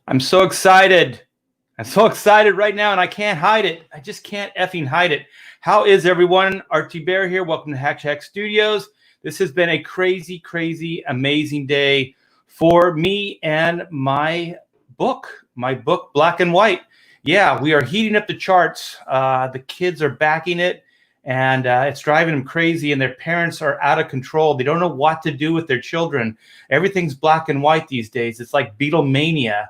I'm so excited. I'm so excited right now, and I can't hide it. I just can't effing hide it. How is everyone? Archie Bear here. Welcome to Hack Studios. This has been a crazy, crazy, amazing day for me and my book, Black and White. Yeah, we are heating up the charts. The kids are backing it, and it's driving them crazy, and their parents are out of control. They don't know what to do with their children. Everything's black and white these days. It's like Beatlemania.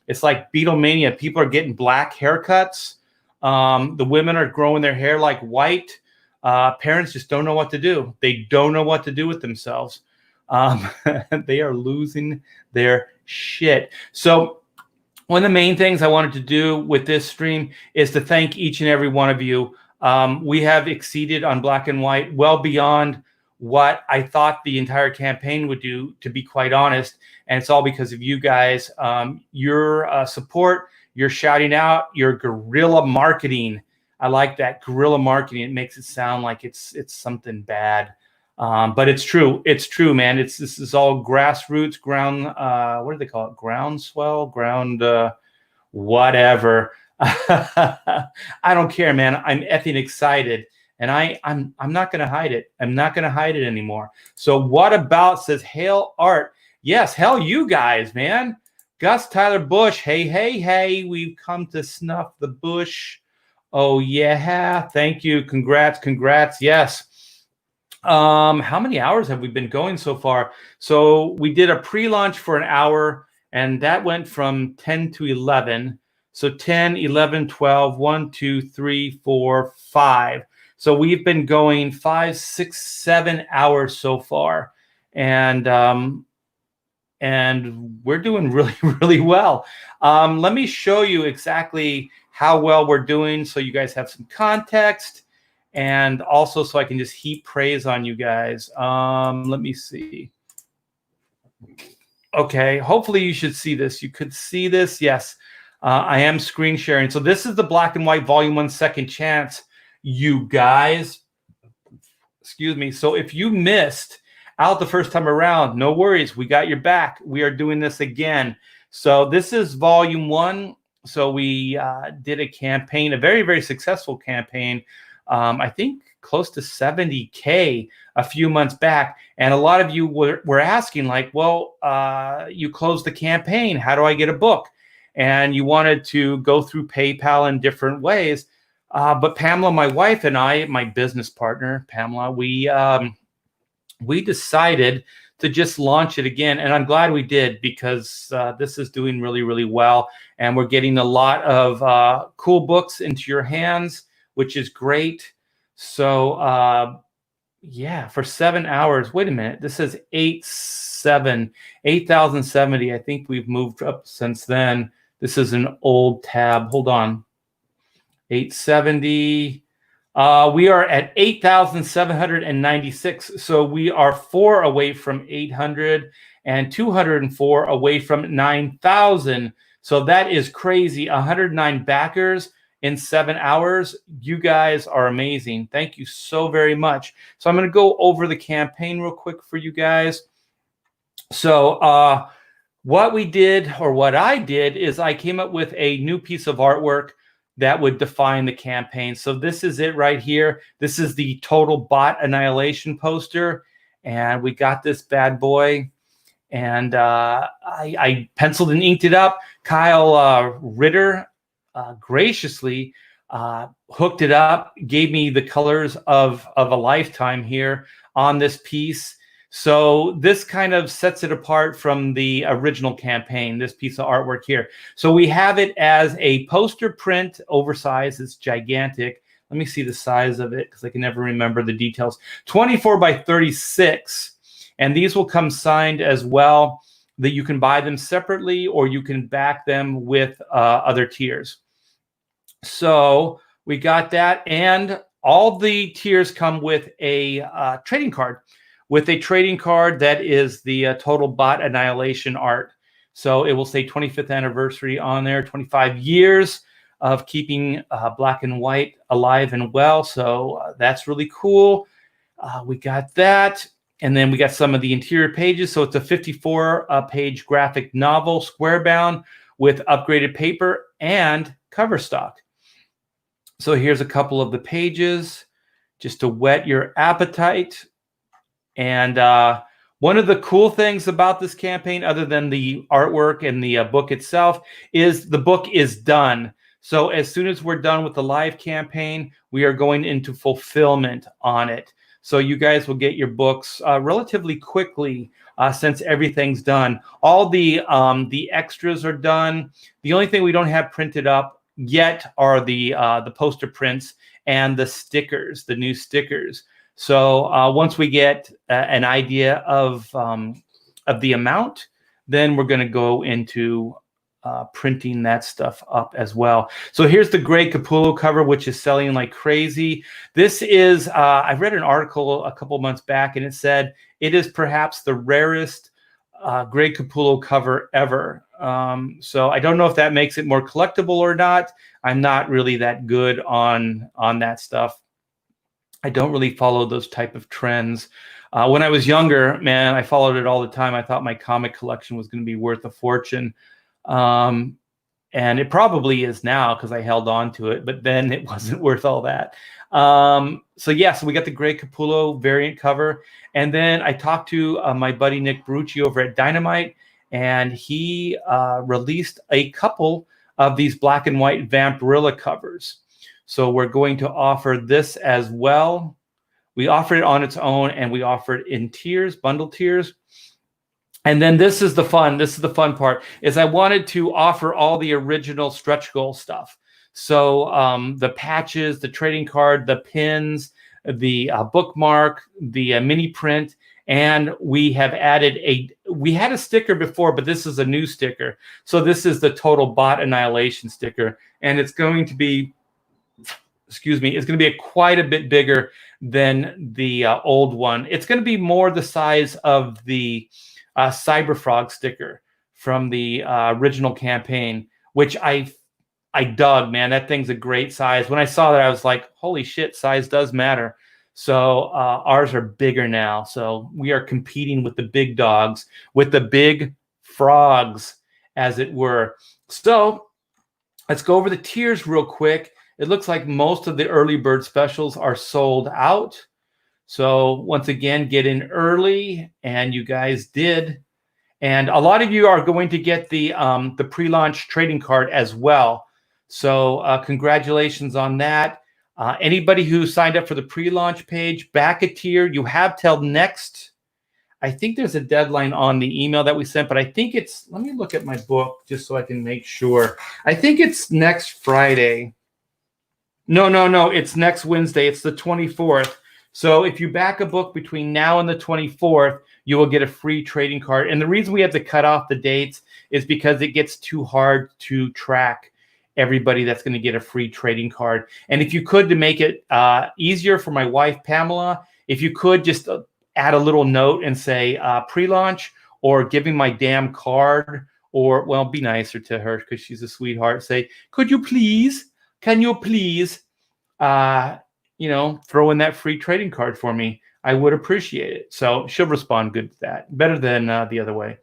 It's like Beatlemania. People are getting black haircuts. The women are growing their hair like white. Parents just don't know what to do. They don't know what to do with themselves. They are losing their shit. So one of the main things I wanted to do with this stream is to thank each and every one of you. We have exceeded on Black and White well beyond what I thought the entire campaign would do, to be quite honest. And it's all because of you guys, your support, your shouting out, your guerrilla marketing. I like that, guerrilla marketing. It makes it sound like it's something bad. But it's true. It's true, man. This is all grassroots, ground, what do they call it? Groundswell, ground, whatever. I don't care, man. I'm effing excited. And I'm not gonna hide it. I'm not gonna hide it anymore. So what about says Hail Art? Yes, hell you guys, man. Gus Tyler Bush. Hey, hey, hey. We've come to snuff the bush. Oh yeah. Thank you. Congrats, congrats. Yes. How many hours have we been going so far? So we did a pre-launch for an hour, and that went from 10 to 11. So 10, 11, 12, 1, 2, 3, 4, 5. So we've been going 5, 6, 7 hours so far, and we're doing really, really well. Let me show you exactly how well we're doing, so you guys have some context, and also so I can just heap praise on you guys. Let me see. Okay, hopefully you should see this. You could see this. Yes, I am screen sharing. So this is the Black and White Volume 1 Second Chance. You guys, excuse me. So if you missed out the first time around, no worries. We got your back. We are doing this again. So this is volume 1. So we did a campaign, a very, very successful campaign. I think close to 70K a few months back. And a lot of you were asking like, well, you closed the campaign. How do I get a book? And you wanted to go through PayPal in different ways. But Pamela, my wife, and I, my business partner, Pamela, we decided to just launch it again. And I'm glad we did, because this is doing really, really well. And we're getting a lot of cool books into your hands, which is great. So, yeah, for 7 hours. Wait a minute. This says 8,070. I think we've moved up since then. This is an old tab. Hold on. 870. We are at 8,796. So we are 4 away from 800 and 204 away from 9,000. So that is crazy. 109 backers in 7 hours. You guys are amazing. Thank you so very much. So I'm going to go over the campaign real quick for you guys. So what we did, or what I did, is I came up with a new piece of artwork that would define the campaign. So this is it right here. This is the Total Bot Annihilation poster. And we got this bad boy. And I penciled and inked it up. Kyle Ritter graciously hooked it up, gave me the colors of a lifetime here on this piece. So this kind of sets it apart from the original campaign, this piece of artwork here. So we have it as a poster print, oversized. It's gigantic. Let me see the size of it, because I can never remember the details. 24 by 36. And these will come signed as well, that you can buy them separately, or you can back them with other tiers. So we got that. And all the tiers come with a trading card. With a trading card that is the Total Bot Annihilation art. So it will say 25th anniversary on there, 25 years of keeping Black and White alive and well. So that's really cool. We got that. And then we got some of the interior pages. So it's a 54-page graphic novel, square bound, with upgraded paper and cover stock. So here's a couple of the pages just to whet your appetite. And one of the cool things about this campaign, other than the artwork and the book itself, is the book is done. So as soon as we're done with the live campaign, we are going into fulfillment on it. So you guys will get your books relatively quickly since everything's done. All the extras are done. The only thing we don't have printed up yet are the poster prints and the stickers, the new stickers. So once we get an idea of the amount, then we're going to go into printing that stuff up as well. So here's the Greg Capullo cover, which is selling like crazy. This is, I read an article a couple months back, and it said it is perhaps the rarest Greg Capullo cover ever. So I don't know if that makes it more collectible or not. I'm not really that good on that stuff. I don't really follow those type of trends. When I was younger, man, I followed it all the time. I thought my comic collection was going to be worth a fortune. And it probably is now because I held on to it, but then it wasn't worth all that. So we got the Greg Capullo variant cover. And then I talked to my buddy Nick Brucci over at Dynamite, and he released a couple of these black and white Vampirilla covers. So we're going to offer this as well. We offered it on its own, and we offered in tiers, bundle tiers. And then this is the fun part, is I wanted to offer all the original stretch goal stuff. So the patches, the trading card, the pins, the bookmark, the mini print, and we have added we had a sticker before, but this is a new sticker. So this is the Total Bot Annihilation sticker, and it's going to be, it's going to be quite a bit bigger than the old one. It's going to be more the size of the Cyberfrog sticker from the original campaign, which I dug, man. That thing's a great size. When I saw that, I was like, holy shit, size does matter. So ours are bigger now. So we are competing with the big dogs, with the big frogs, as it were. So let's go over the tiers real quick. It looks like most of the early bird specials are sold out. So once again, get in early, and you guys did. And a lot of you are going to get the pre-launch trading card as well. So congratulations on that. Anybody who signed up for the pre-launch page, back a tier. You have till next. I think there's a deadline on the email that we sent, but I think it's, let me look at my book just so I can make sure. I think it's next Friday. No, it's next Wednesday. It's the 24th. So if you back a book between now and the 24th, you will get a free trading card. And the reason we have to cut off the dates is because it gets too hard to track everybody that's going to get a free trading card. And if you could, to make it easier for my wife, Pamela, if you could just add a little note and say pre-launch, or giving my damn card, or, well, be nicer to her because she's a sweetheart. Say, can you please, throw in that free trading card for me? I would appreciate it. So she'll respond good to that. Better than the other way.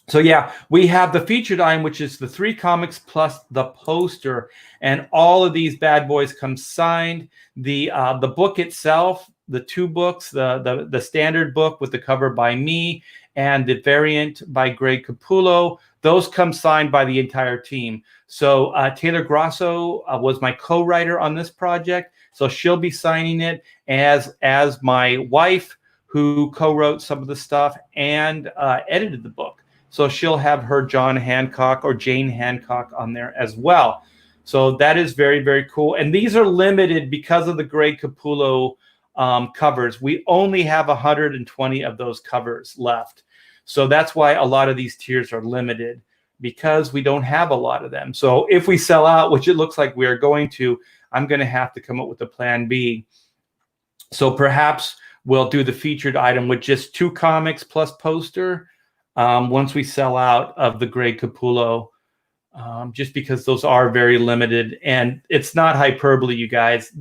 So yeah, we have the featured item, which is the 3 comics plus the poster, and all of these bad boys come signed. The book itself, the 2 books, the standard book with the cover by me and the variant by Greg Capullo, those come signed by the entire team. So Taylor Grosso was my co-writer on this project, so she'll be signing it, as my wife, who co-wrote some of the stuff and edited the book. So she'll have her John Hancock or Jane Hancock on there as well. So that is very, very cool. And these are limited because of the Greg Capullo covers. We only have 120 of those covers left. So that's why a lot of these tiers are limited, because we don't have a lot of them. So if we sell out, which it looks like we are going to, I'm going to have to come up with a plan B. So perhaps we'll do the featured item with just 2 comics plus poster once we sell out of the Greg Capullo, just because those are very limited. And it's not hyperbole, you guys.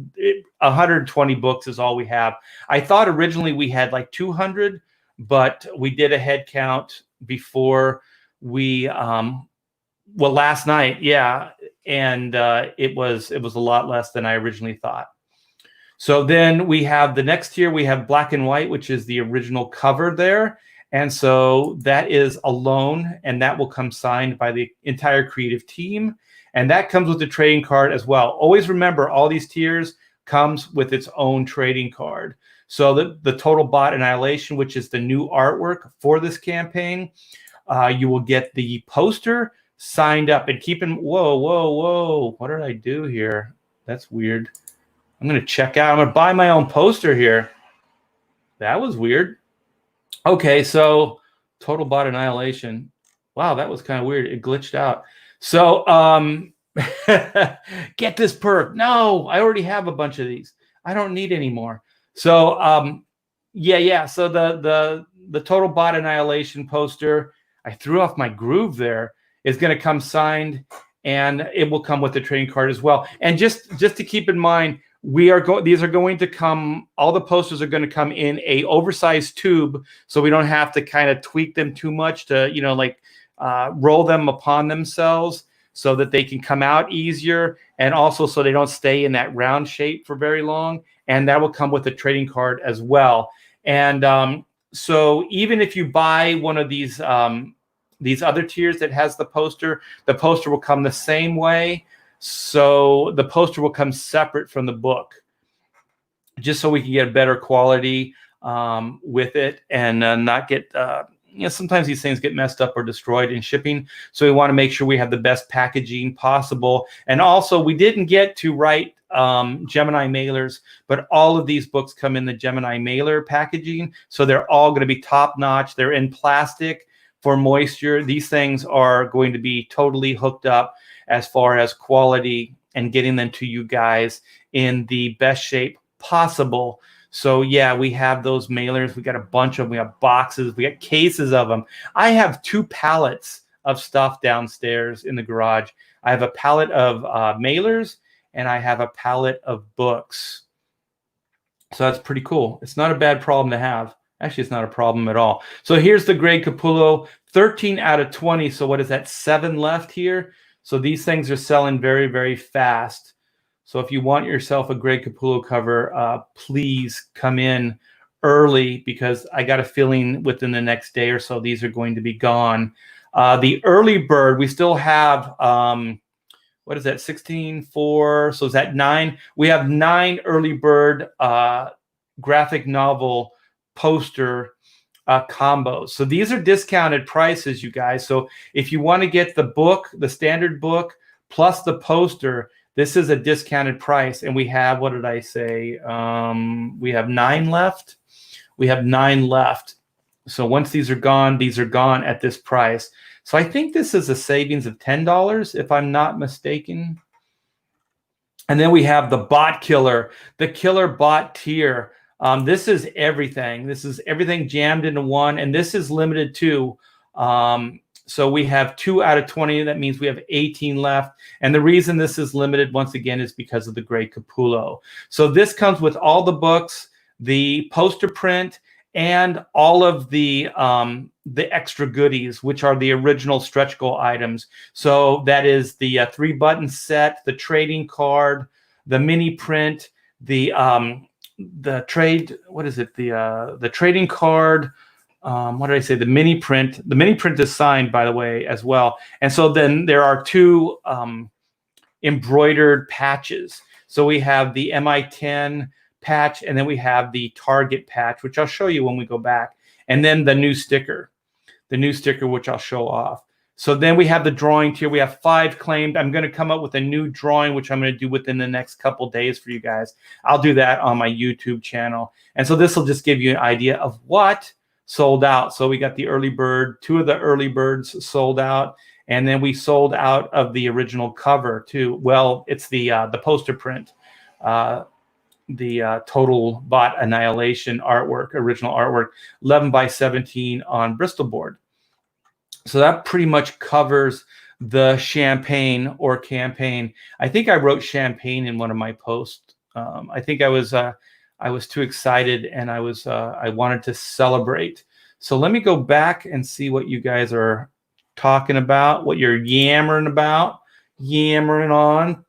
120 books is all we have. I thought originally we had like 200, but we did a head count before we Well, last night, yeah, and it was a lot less than I originally thought. So then we have the next tier, we have black and white, which is the original cover there. And so that is alone, and that will come signed by the entire creative team. And that comes with the trading card as well. Always remember, all these tiers comes with its own trading card. So the Total Bot Annihilation, which is the new artwork for this campaign, you will get the poster signed up. And keep in, whoa, what did I do here? That's weird. I'm going to check out. I'm going to buy my own poster here. That was weird. Okay, so Total Bot Annihilation. Wow, that was kind of weird. It glitched out. So get this perk. No, I already have a bunch of these. I don't need any more. So yeah. So the Total Bot Annihilation poster, I threw off my groove there, is going to come signed, and it will come with the trading card as well. And just to keep in mind, these are going to come, all the posters are going to come in a oversized tube, so we don't have to kind of tweak them too much to, roll them upon themselves, so that they can come out easier, and also so they don't stay in that round shape for very long. And that will come with a trading card as well. And so even if you buy one of these other tiers that has the poster will come the same way. So the poster will come separate from the book, just so we can get a better quality with it, and not get, sometimes these things get messed up or destroyed in shipping. So we want to make sure we have the best packaging possible. And also, we didn't get to write Gemini mailers, but all of these books come in the Gemini mailer packaging. So they're all going to be top notch. They're in plastic for moisture. These things are going to be totally hooked up as far as quality and getting them to you guys in the best shape possible. So yeah, we have those mailers. We got a bunch of them. We have boxes. We got cases of them. I have 2 pallets of stuff downstairs in the garage. I have a pallet of mailers, and I have a pallet of books. So that's pretty cool. It's not a bad problem to have. Actually, it's not a problem at all. So here's the Greg Capullo, 13 out of 20. So what is that, 7 left here? So these things are selling very, very fast. So if you want yourself a Greg Capullo cover, please come in early, because I got a feeling within the next day or so these are going to be gone. The early bird, we still have, what is that, 16.4? So is that 9? We have 9 early bird graphic novel poster combos. So these are discounted prices, you guys. So if you want to get the book, the standard book, plus the poster, this is a discounted price. And we have, what did I say? We have 9 left. We have 9 left. So once these are gone at this price. So I think this is a savings of $10, if I'm not mistaken. And then we have the Bot Killer, the Killer Bot tier. This is everything. This is everything jammed into one, and this is limited too. So we have 2 out of 20. That means we have 18 left. And the reason this is limited, once again, is because of the Greg Capullo. So this comes with all the books, the poster print, and all of the extra goodies, which are the original stretch goal items. So that is the 3-button set, the trading card, the mini print, the trade, what is it? The trading card. What did I say? The mini print. The mini print is signed, by the way, as well. And so then there are 2 embroidered patches. So we have the MI10 patch, and then we have the Target patch, which I'll show you when we go back. And then the new sticker, which I'll show off. So then we have the drawing tier. We have 5 claimed. I'm going to come up with a new drawing, which I'm going to do within the next couple days for you guys. I'll do that on my YouTube channel. And so this will just give you an idea of what sold out. So we got the early bird, 2 of the early birds sold out. And then we sold out of the original cover too. Well, it's the poster print, the Total Bot Annihilation artwork, original artwork, 11 by 17 on Bristol board. So that pretty much covers the champagne or campaign. I think I wrote champagne in one of my posts. I think I was too excited, and I wanted to celebrate. So let me go back and see what you guys are talking about, what you're yammering about, yammering on.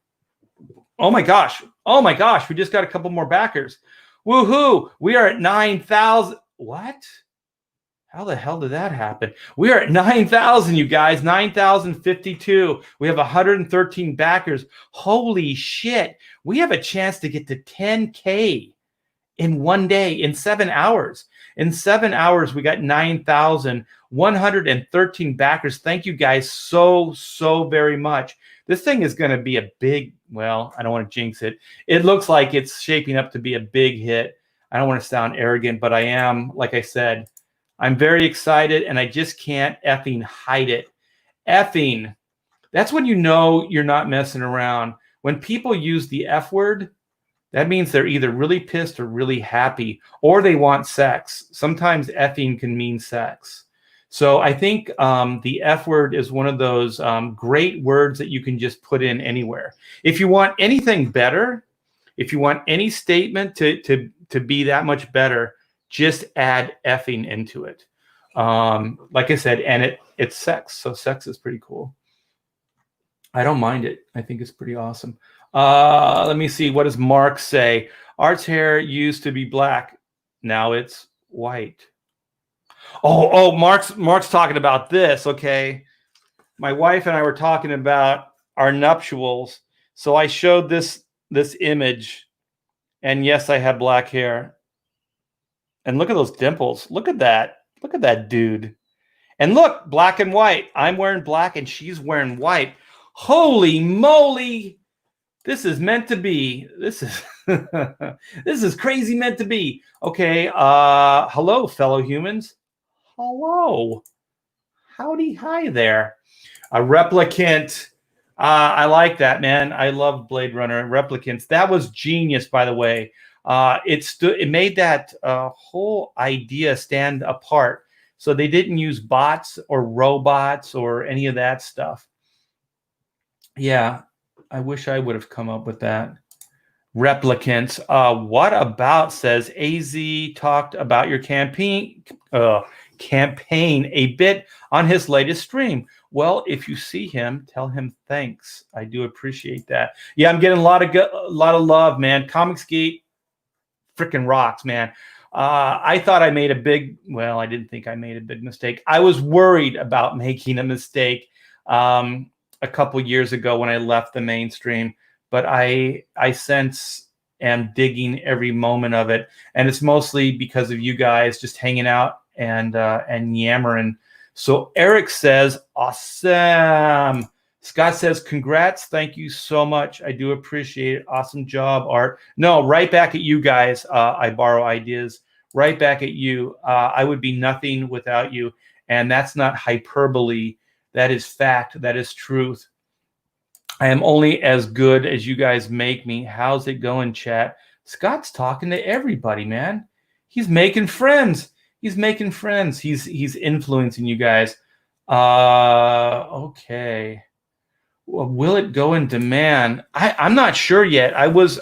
Oh my gosh. Oh my gosh. We just got a couple more backers. Woohoo. We are at 9,000. What? How the hell did that happen? We are at 9,000, you guys. 9,052. We have 113 backers. Holy shit. We have a chance to get to 10K in one day, in 7 hours. In 7 hours, we got 9,113 backers. Thank you guys so very much. This thing is going to be a big, well, I don't want to jinx it. It looks like it's shaping up to be a big hit. I don't want to sound arrogant, but I am, like I said, I'm very excited and I just can't effing hide it. Effing. That's when you know you're not messing around. When people use the F word, that means they're either really pissed or really happy, or they want sex. Sometimes effing can mean sex. So I think the F word is one of those great words that you can just put in anywhere. If you want anything better, if you want any statement to be that much better, just add effing into it. Like I said, and it's sex. So sex is pretty cool. I don't mind it. I think it's pretty awesome. Let me see. What does Mark say? Art's hair used to be black. Now it's white. Oh, Mark's talking about this. Okay. My wife and I were talking about our nuptials. So I showed this image, and yes, I have black hair. And look at those dimples. Look at that. Look at that dude. And look, black and white. I'm wearing black and she's wearing white. Holy moly. This is meant to be. This is this is crazy meant to be. Okay. Hello, fellow humans. Hello. Howdy, hi there. A replicant. I like that, man. I love Blade Runner replicants. That was genius, by the way. It made that whole idea stand apart. So they didn't use bots or robots or any of that stuff. Yeah, I wish I would have come up with that. Replicants. What about, says AZ, talked about your campaign a bit on his latest stream. Well, if you see him, tell him thanks. I do appreciate that. Yeah, I'm getting a lot of love, man. Comicsgate freaking rocks, man. I thought I made a big, well, I didn't think I made a big mistake. I was worried about making a mistake a couple years ago when I left the mainstream, but I since am digging every moment of it, and it's mostly because of you guys just hanging out and yammering. So Eric says, awesome. Scott says, congrats. Thank you so much. I do appreciate it. Awesome job, Art. No, right back at you guys. I borrow ideas. Right back at you. I would be nothing without you. And that's not hyperbole. That is fact. That is truth. I am only as good as you guys make me. How's it going, chat? Scott's talking to everybody, man. He's making friends. He's making friends. He's influencing you guys. Okay. Well, will it go in demand? I'm not sure yet. I was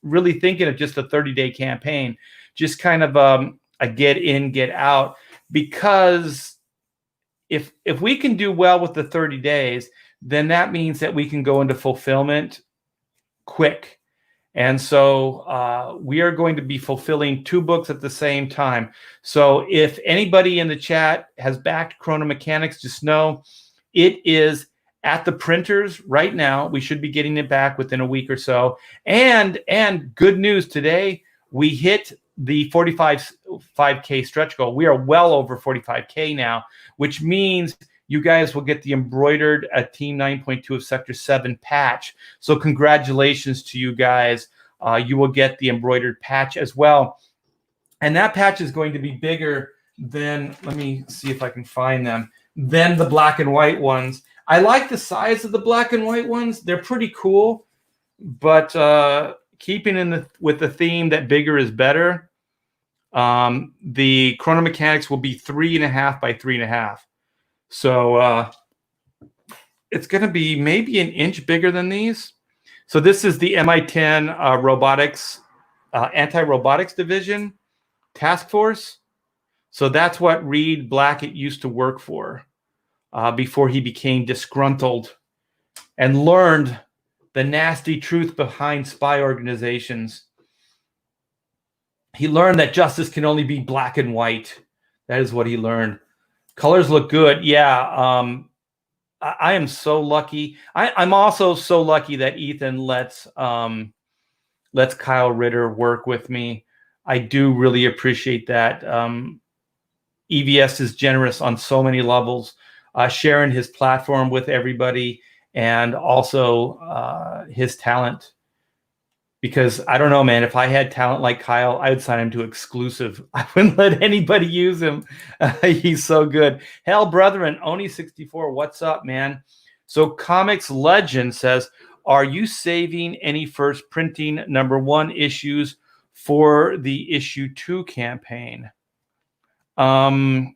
really thinking of just a 30-day campaign, just kind of a get in, get out, because if we can do well with the 30 days, then that means that we can go into fulfillment quick. And so we are going to be fulfilling 2 books at the same time. So if anybody in the chat has backed Chrono Mechanics, just know it is at the printers right now. We should be getting it back within a week or so. And good news today, we hit the 45K stretch goal. We are well over 45K now, which means you guys will get the embroidered Team 9.2 of Sector 7 patch. So congratulations to you guys. You will get the embroidered patch as well. And that patch is going to be bigger than, let me see if I can find them, than the black and white ones. I like the size of the black and white ones. They're pretty cool. But keeping with the theme that bigger is better, the Chrono Mechanics will be 3.5 by 3.5. So it's going to be maybe an inch bigger than these. So this is the MI10 robotics, anti-robotics division task force. So that's what Reed Blackett used to work for. before he became disgruntled and learned the nasty truth behind spy organizations. He learned that justice can only be black and white. That is what he learned. Colors look good. Yeah. I am so lucky. I'm also so lucky that Ethan lets Kyle Ritter work with me. I do really appreciate that. EVS is generous on so many levels, sharing his platform with everybody and also his talent. Because I don't know, man, if I had talent like Kyle, I would sign him to exclusive. I wouldn't let anybody use him. He's so good. Hell, brethren, Oni64, what's up, man? So Comics Legend says, are you saving any first printing #1 issues for the issue 2 campaign? You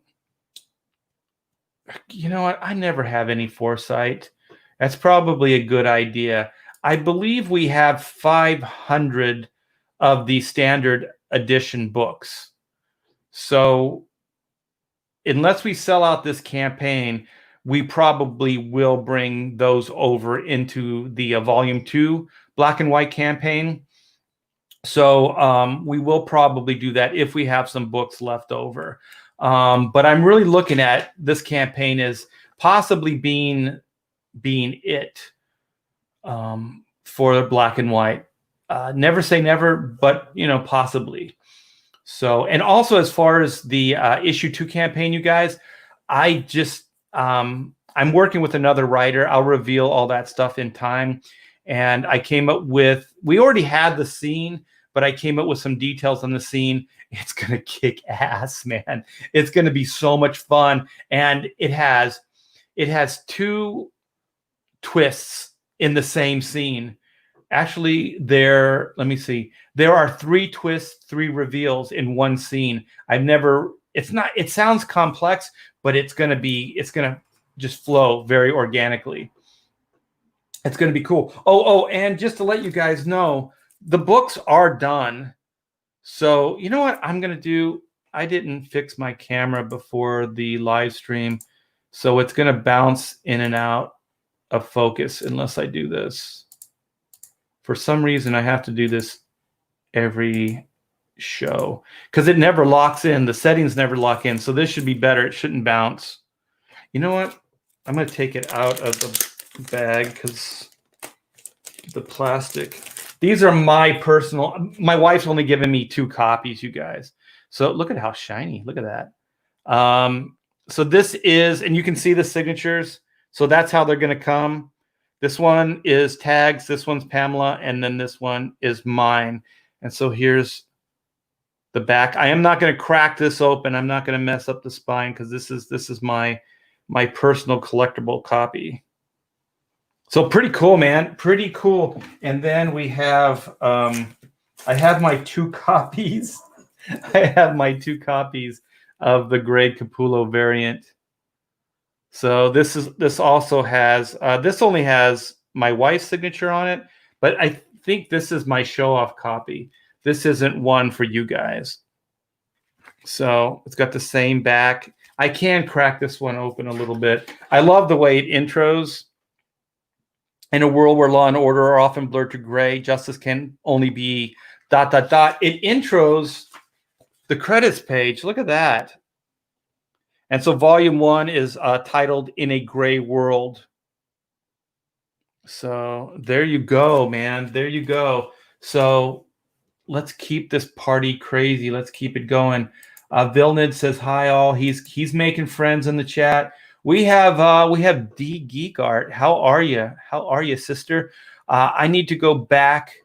know what? I never have any foresight. That's probably a good idea. I believe we have 500 of the standard edition books. So unless we sell out this campaign, we probably will bring those over into the volume 2 black and white campaign. So we will probably do that if we have some books left over. But I'm really looking at this campaign as possibly being it for black and white. Never say never, but possibly. So, and also as far as the issue 2 campaign, you guys, I just I'm working with another writer. I'll reveal all that stuff in time. And I came up with, we already had the scene, but I came up with some details on the scene. It's gonna kick ass, man. It's gonna be so much fun, and it has 2 twists in the same scene. Actually, let me see. There are 3 twists, 3 reveals in one scene. It sounds complex, but it's gonna just flow very organically. It's gonna be cool. Oh, and just to let you guys know, the books are done. So you know what I'm gonna do? I didn't fix my camera before the live stream, so it's gonna bounce in and out of focus unless I do this. For some reason, I have to do this every show because it never locks in. The settings never lock in. So this should be better. It shouldn't bounce. You know what? I'm going to take it out of the bag because the plastic. These are my wife's only given me 2 copies, you guys. So look at how shiny. Look at that. So this is, and you can see the signatures. So that's how they're going to come. This one is tags, this one's Pamela, and then this one is mine. And so here's the back. I am not going to crack this open. I'm not going to mess up the spine because this is my personal collectible copy. So pretty cool, man. Pretty cool. And then we have I have my 2 copies. I have my 2 copies of the Greg Capullo variant. So this also has this only has my wife's signature on it, but I think this is my show-off copy. This isn't one for you guys. So it's got the same back. I can crack this one open a little bit. I love the way it intros. In a world where law and order are often blurred to gray, justice can only be ... It intros the credits page. Look at that. And so volume 1 is titled In a Gray World. So there you go, man. There you go. So let's keep this party crazy. Let's keep it going. Vilnid says hi all. He's making friends in the chat. We have D Geek Art. How are you? How are you, sister? I need to go back.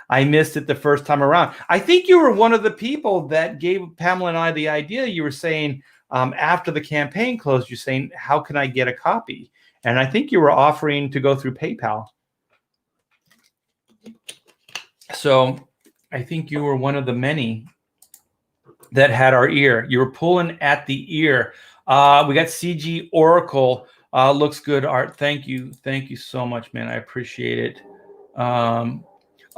I missed it the first time around. I think you were one of the people that gave Pamela and I the idea. You were saying, after the campaign closed, you're saying, how can I get a copy? And I think you were offering to go through PayPal. So I think you were one of the many that had our ear. You were pulling at the ear. We got CG Oracle. Looks good, Art. Thank you. Thank you so much, man. I appreciate it.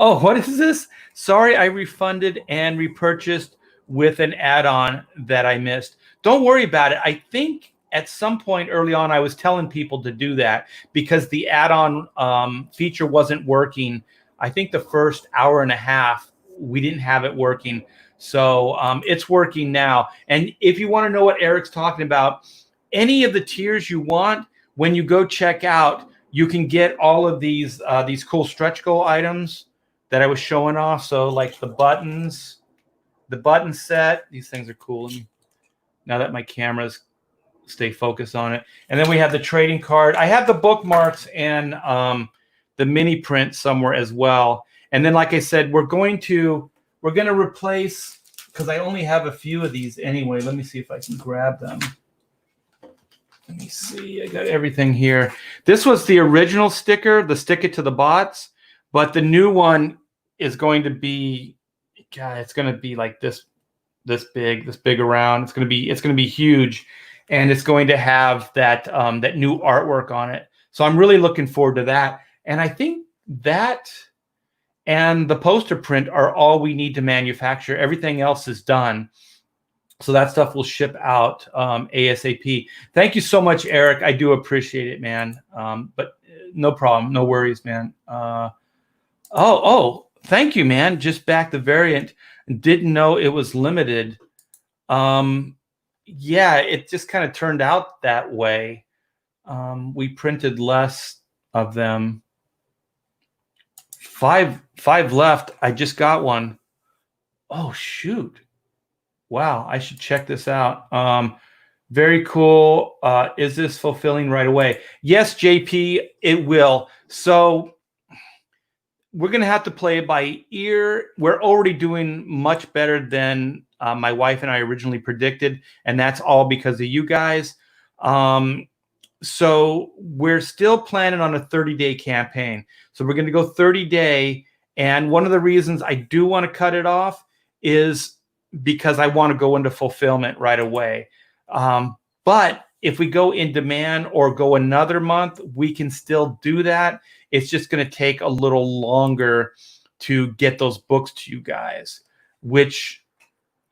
Oh, what is this? Sorry, I refunded and repurchased with an add-on that I missed. Don't worry about it. I think at some point early on, I was telling people to do that because the add-on feature wasn't working. I think the first hour and a half, we didn't have it working. So it's working now. And if you want to know what Eric's talking about, any of the tiers you want, when you go check out, you can get all of these cool stretch goal items that I was showing off. So like the buttons, the button set, these things are cool. And now that my cameras stay focused on it. And then we have the trading card. I have the bookmarks and the mini print somewhere as well. And then, like I said, we're going to replace, because I only have a few of these anyway. Let me see if I can grab them. Let me see. I got everything here. This was the original sticker, the stick it to the bots, but the new one is going to be, God, it's going to be like this big around. It's going to be huge, and it's going to have that that new artwork on it. So I'm really looking forward to that. And I think that and the poster print are all we need to manufacture. Everything else is done. So that stuff will ship out ASAP. Thank you so much, Eric. I do appreciate it, man. But no problem. No worries, man. Thank you, man. Just back the variant. Didn't know it was limited. Yeah, it just kind of turned out that way. We printed less of them. Five left. I just got one. Oh, shoot. Wow, I should check this out. Very cool. Is this fulfilling right away? Yes, JP, it will. So we're going to have to play it by ear. We're already doing much better than my wife and I originally predicted, and that's all because of you guys. So we're still planning on a 30-day campaign. So we're going to go 30-day, and one of the reasons I do want to cut it off is because I want to go into fulfillment right away. But if we go in demand or go another month, we can still do that. It's just going to take a little longer to get those books to you guys, which,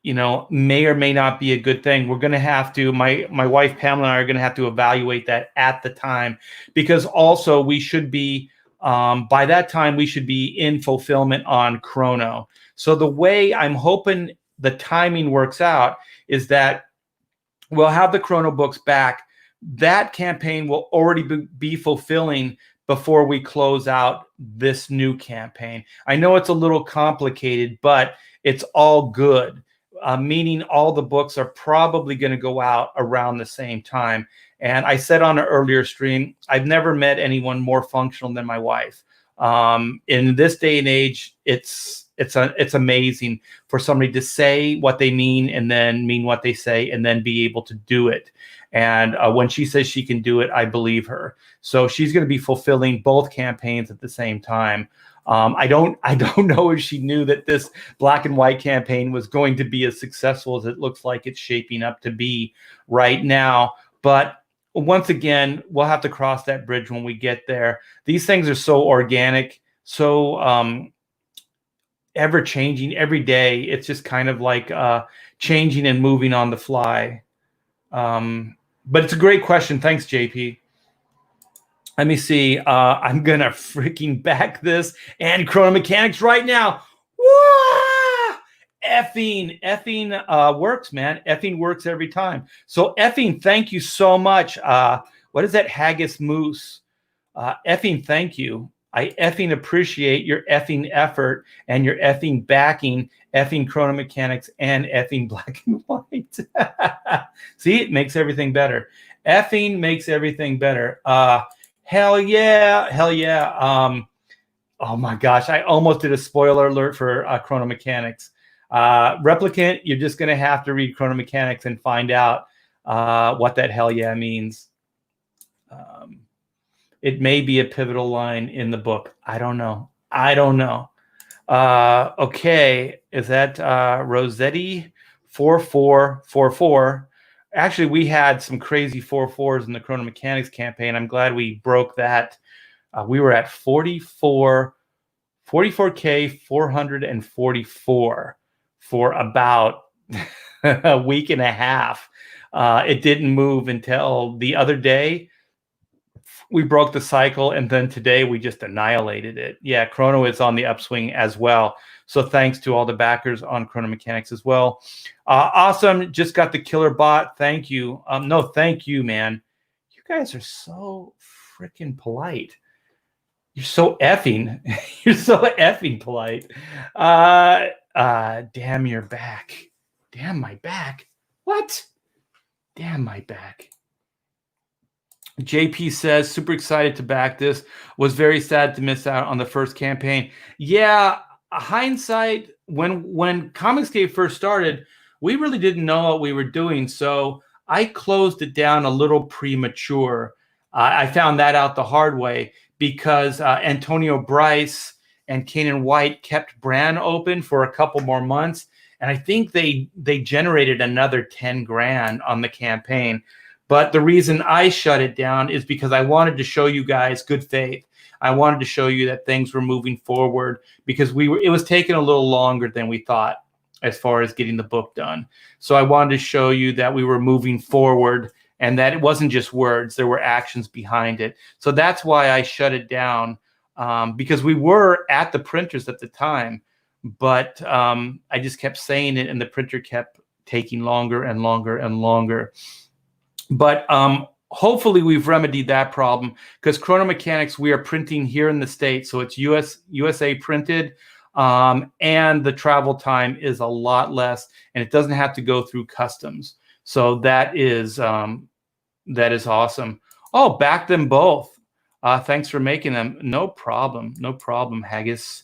you know, may or may not be a good thing. We're going to have to, my wife, Pamela, and I are going to have to evaluate that at the time, because also we should be, by that time, we should be in fulfillment on Chrono. So the way I'm hoping the timing works out is that we'll have the Chrono books back. That campaign will already be fulfilling before we close out this new campaign. I know it's a little complicated, but it's all good, meaning all the books are probably going to go out around the same time. And I said on an earlier stream, I've never met anyone more functional than my wife. In this day and age, it's amazing for somebody to say what they mean and then mean what they say and then be able to do it. And when she says she can do it, I believe her. So she's going to be fulfilling both campaigns at the same time. I don't know if she knew that this black and white campaign was going to be as successful as it looks like it's shaping up to be right now. But once again, we'll have to cross that bridge when we get there. These things are so organic, so ever changing every day. It's just kind of like changing and moving on the fly. But it's a great question. Thanks, JP. Let me see. I'm going to freaking back this and Chrono Mechanics right now. Woo! Effing works, man. Effing works every time. So effing, thank you so much. What is that? Haggis Moose. Effing, thank you. I effing appreciate your effing effort and your effing backing, effing Chrono Mechanics and effing black and white. See, it makes everything better. Effing makes everything better. Hell yeah. Hell yeah. Oh my gosh, I almost did a spoiler alert for Chrono Mechanics. Replicant, you're just going to have to read Chrono Mechanics and find out what that hell yeah means. It may be a pivotal line in the book. I don't know. Okay, is that Rossetti 4444? Actually, we had some crazy 4-4s in the Chrono Mechanics campaign. I'm glad we broke that. We were at 44K 444 for about a week and a half. It didn't move until the other day. We broke the cycle, and then today we just annihilated it. Yeah, Chrono is on the upswing as well. So thanks to all the backers on Chrono Mechanics as well. Awesome. Just got the killer bot. Thank you. No, thank you, man. You guys are so freaking polite. You're so effing. You're so effing polite. Damn your back. Damn my back. What? Damn my back. JP says, super excited to back this. Was very sad to miss out on the first campaign. Yeah, hindsight, when Comicsgate first started, we really didn't know what we were doing. So I closed it down a little premature. I found that out the hard way because Antonio Bryce and Kanan White kept Bran open for a couple more months. And I think they generated another 10 grand on the campaign. But the reason I shut it down is because I wanted to show you guys good faith. I wanted to show you that things were moving forward because it was taking a little longer than we thought as far as getting the book done. So I wanted to show you that we were moving forward and that it wasn't just words, there were actions behind it. So that's why I shut it down, because we were at the printers at the time, but I just kept saying it and the printer kept taking longer and longer and longer. But hopefully we've remedied that problem because Chrono Mechanics, we are printing here in the States. So it's USA printed, and the travel time is a lot less and it doesn't have to go through customs. So that is awesome. Oh, back them both. Thanks for making them. No problem. No problem, Haggis.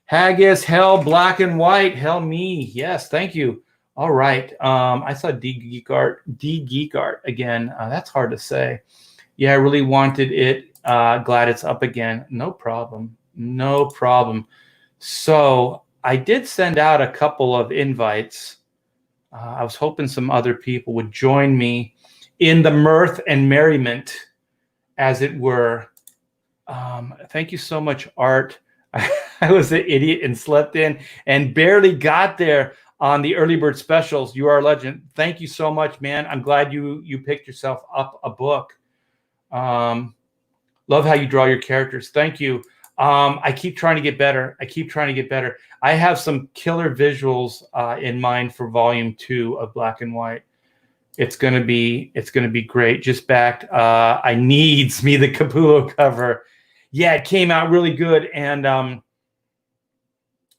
Haggis, hell, black and white. Hell me. Yes, thank you. All right. I saw D Geek Art again. That's hard to say. Yeah, I really wanted it. Glad it's up again. No problem. No problem. So I did send out a couple of invites. I was hoping some other people would join me in the mirth and merriment, as it were. Thank you so much, Art. I was an idiot and slept in and barely got there on the early bird specials. You are a legend. Thank you so much, man. I'm glad you picked yourself up a book. Love how you draw your characters. Thank you. I keep trying to get better. I have some killer visuals in mind for volume 2 of Black and White. It's gonna be great. Just backed. I needs me the Capullo cover. Yeah, it came out really good, and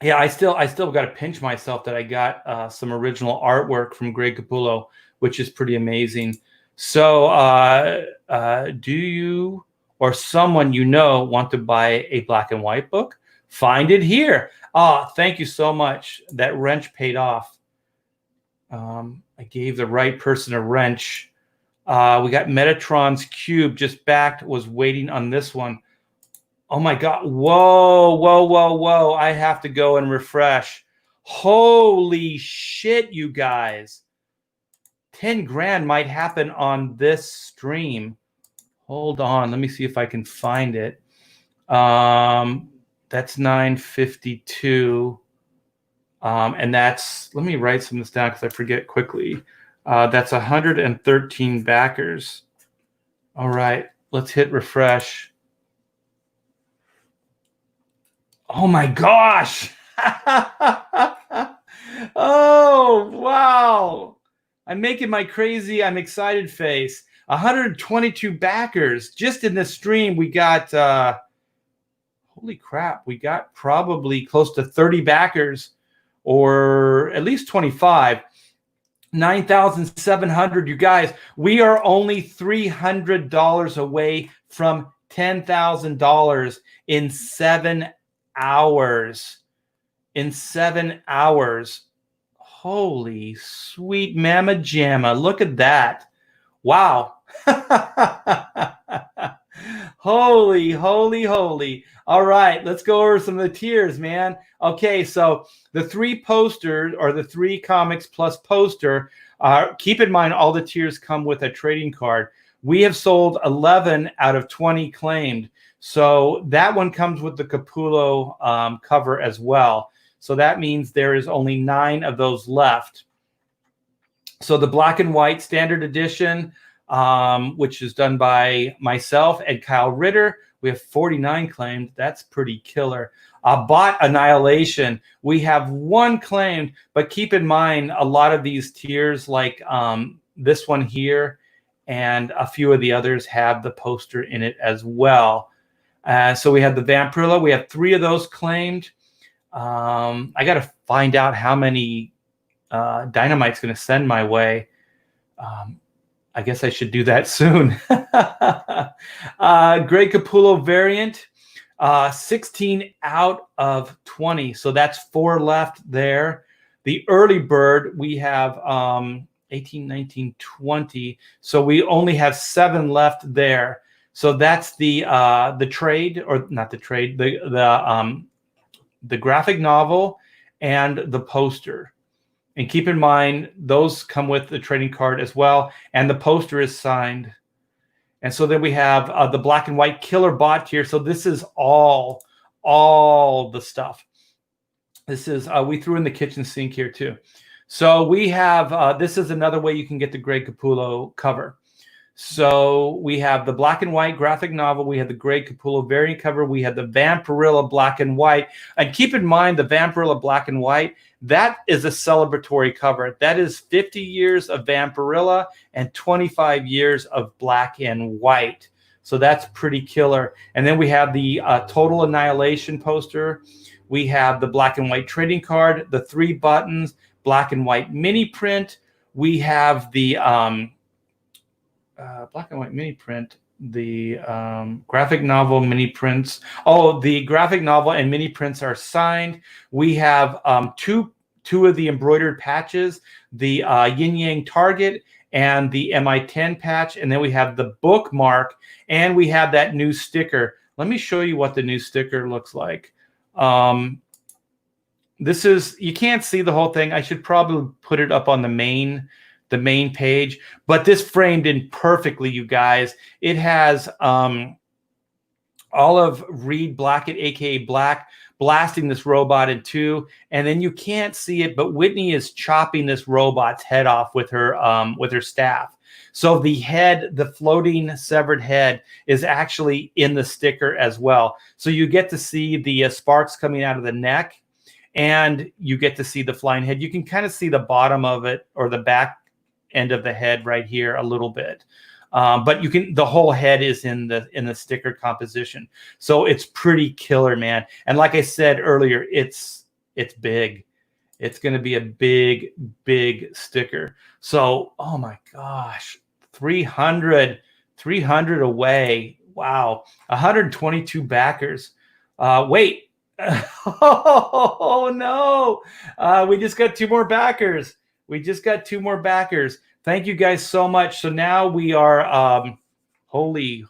yeah, I still got to pinch myself that I got some original artwork from Greg Capullo, which is pretty amazing. So, do you or someone you know want to buy a Black and White book? Find it here. Thank you so much. That wrench paid off. I gave the right person a wrench. We got Metatron's Cube just backed, was waiting on this one. Oh my God. Whoa. I have to go and refresh. Holy shit, you guys. 10 grand might happen on this stream. Hold on. Let me see if I can find it. That's 952. And that's, let me write some of this down because I forget quickly. That's 113 backers. All right. Let's hit refresh. Oh my gosh. Oh, wow. I'm making my crazy, I'm excited face. 122 backers. Just in this stream, we got, holy crap, we got probably close to 30 backers, or at least 25. 9,700, you guys. We are only $300 away from $10,000 in 7 hours. In 7 hours. Holy sweet mama jamma. Look at that. Wow. Holy. All right, let's go over some of the tiers, man. Okay, so the 3 posters, or the 3 comics plus poster, keep in mind all the tiers come with a trading card. We have sold 11 out of 20 claimed. So that one comes with the Capullo cover as well. So that means there is only 9 of those left. So the black and white standard edition, which is done by myself and Kyle Ritter, we have 49 claimed. That's pretty killer. Bot Annihilation, we have 1 claimed, but keep in mind a lot of these tiers, like this one here and a few of the others, have the poster in it as well. So we have the Vampirilla. We have 3 of those claimed. I got to find out how many Dynamite's going to send my way. I guess I should do that soon. Grey Capullo variant, 16 out of 20. So that's 4 left there. The early bird, we have 18, 19, 20. So we only have 7 left there. So that's the trade, or not the trade, the graphic novel and the poster. And keep in mind, those come with the trading card as well, and the poster is signed. And so then we have the black and white killer bot here. So this is all the stuff. This is, we threw in the kitchen sink here too. So we have, this is another way you can get the Grey Capullo cover. So we have the black and white graphic novel. We have the Grey Capullo variant cover. We have the Vampirilla black and white. And keep in mind, the Vampirilla black and white, that is a celebratory cover. That is 50 years of Vampirilla and 25 years of black and white. So that's pretty killer. And then we have the Total Annihilation poster. We have the black and white trading card, the 3 buttons, black and white mini print. We have the black and white mini print, the graphic novel mini prints. Oh, the graphic novel and mini prints are signed. We have two of the embroidered patches, the Yin Yang Target and the MI10 patch. And then we have the bookmark, and we have that new sticker. Let me show you what the new sticker looks like. This is, you can't see the whole thing. I should probably put it up on the main page, but this framed in perfectly, you guys. It has Olive Reed Blackett, aka Black, blasting this robot in 2, and then you can't see it, but Whitney is chopping this robot's head off with her staff. So the head, the floating severed head, is actually in the sticker as well. So you get to see the sparks coming out of the neck, and you get to see the flying head. You can kind of see the bottom of it, or the back end of the head right here a little bit. But you can, the whole head is in the sticker composition. So it's pretty killer, man. And like I said earlier, it's big. It's going to be a big sticker. So, oh my gosh, 300 away. Wow. 122 backers. Wait. Oh no. We just got 2 more backers. Thank you guys so much. So now we are holy.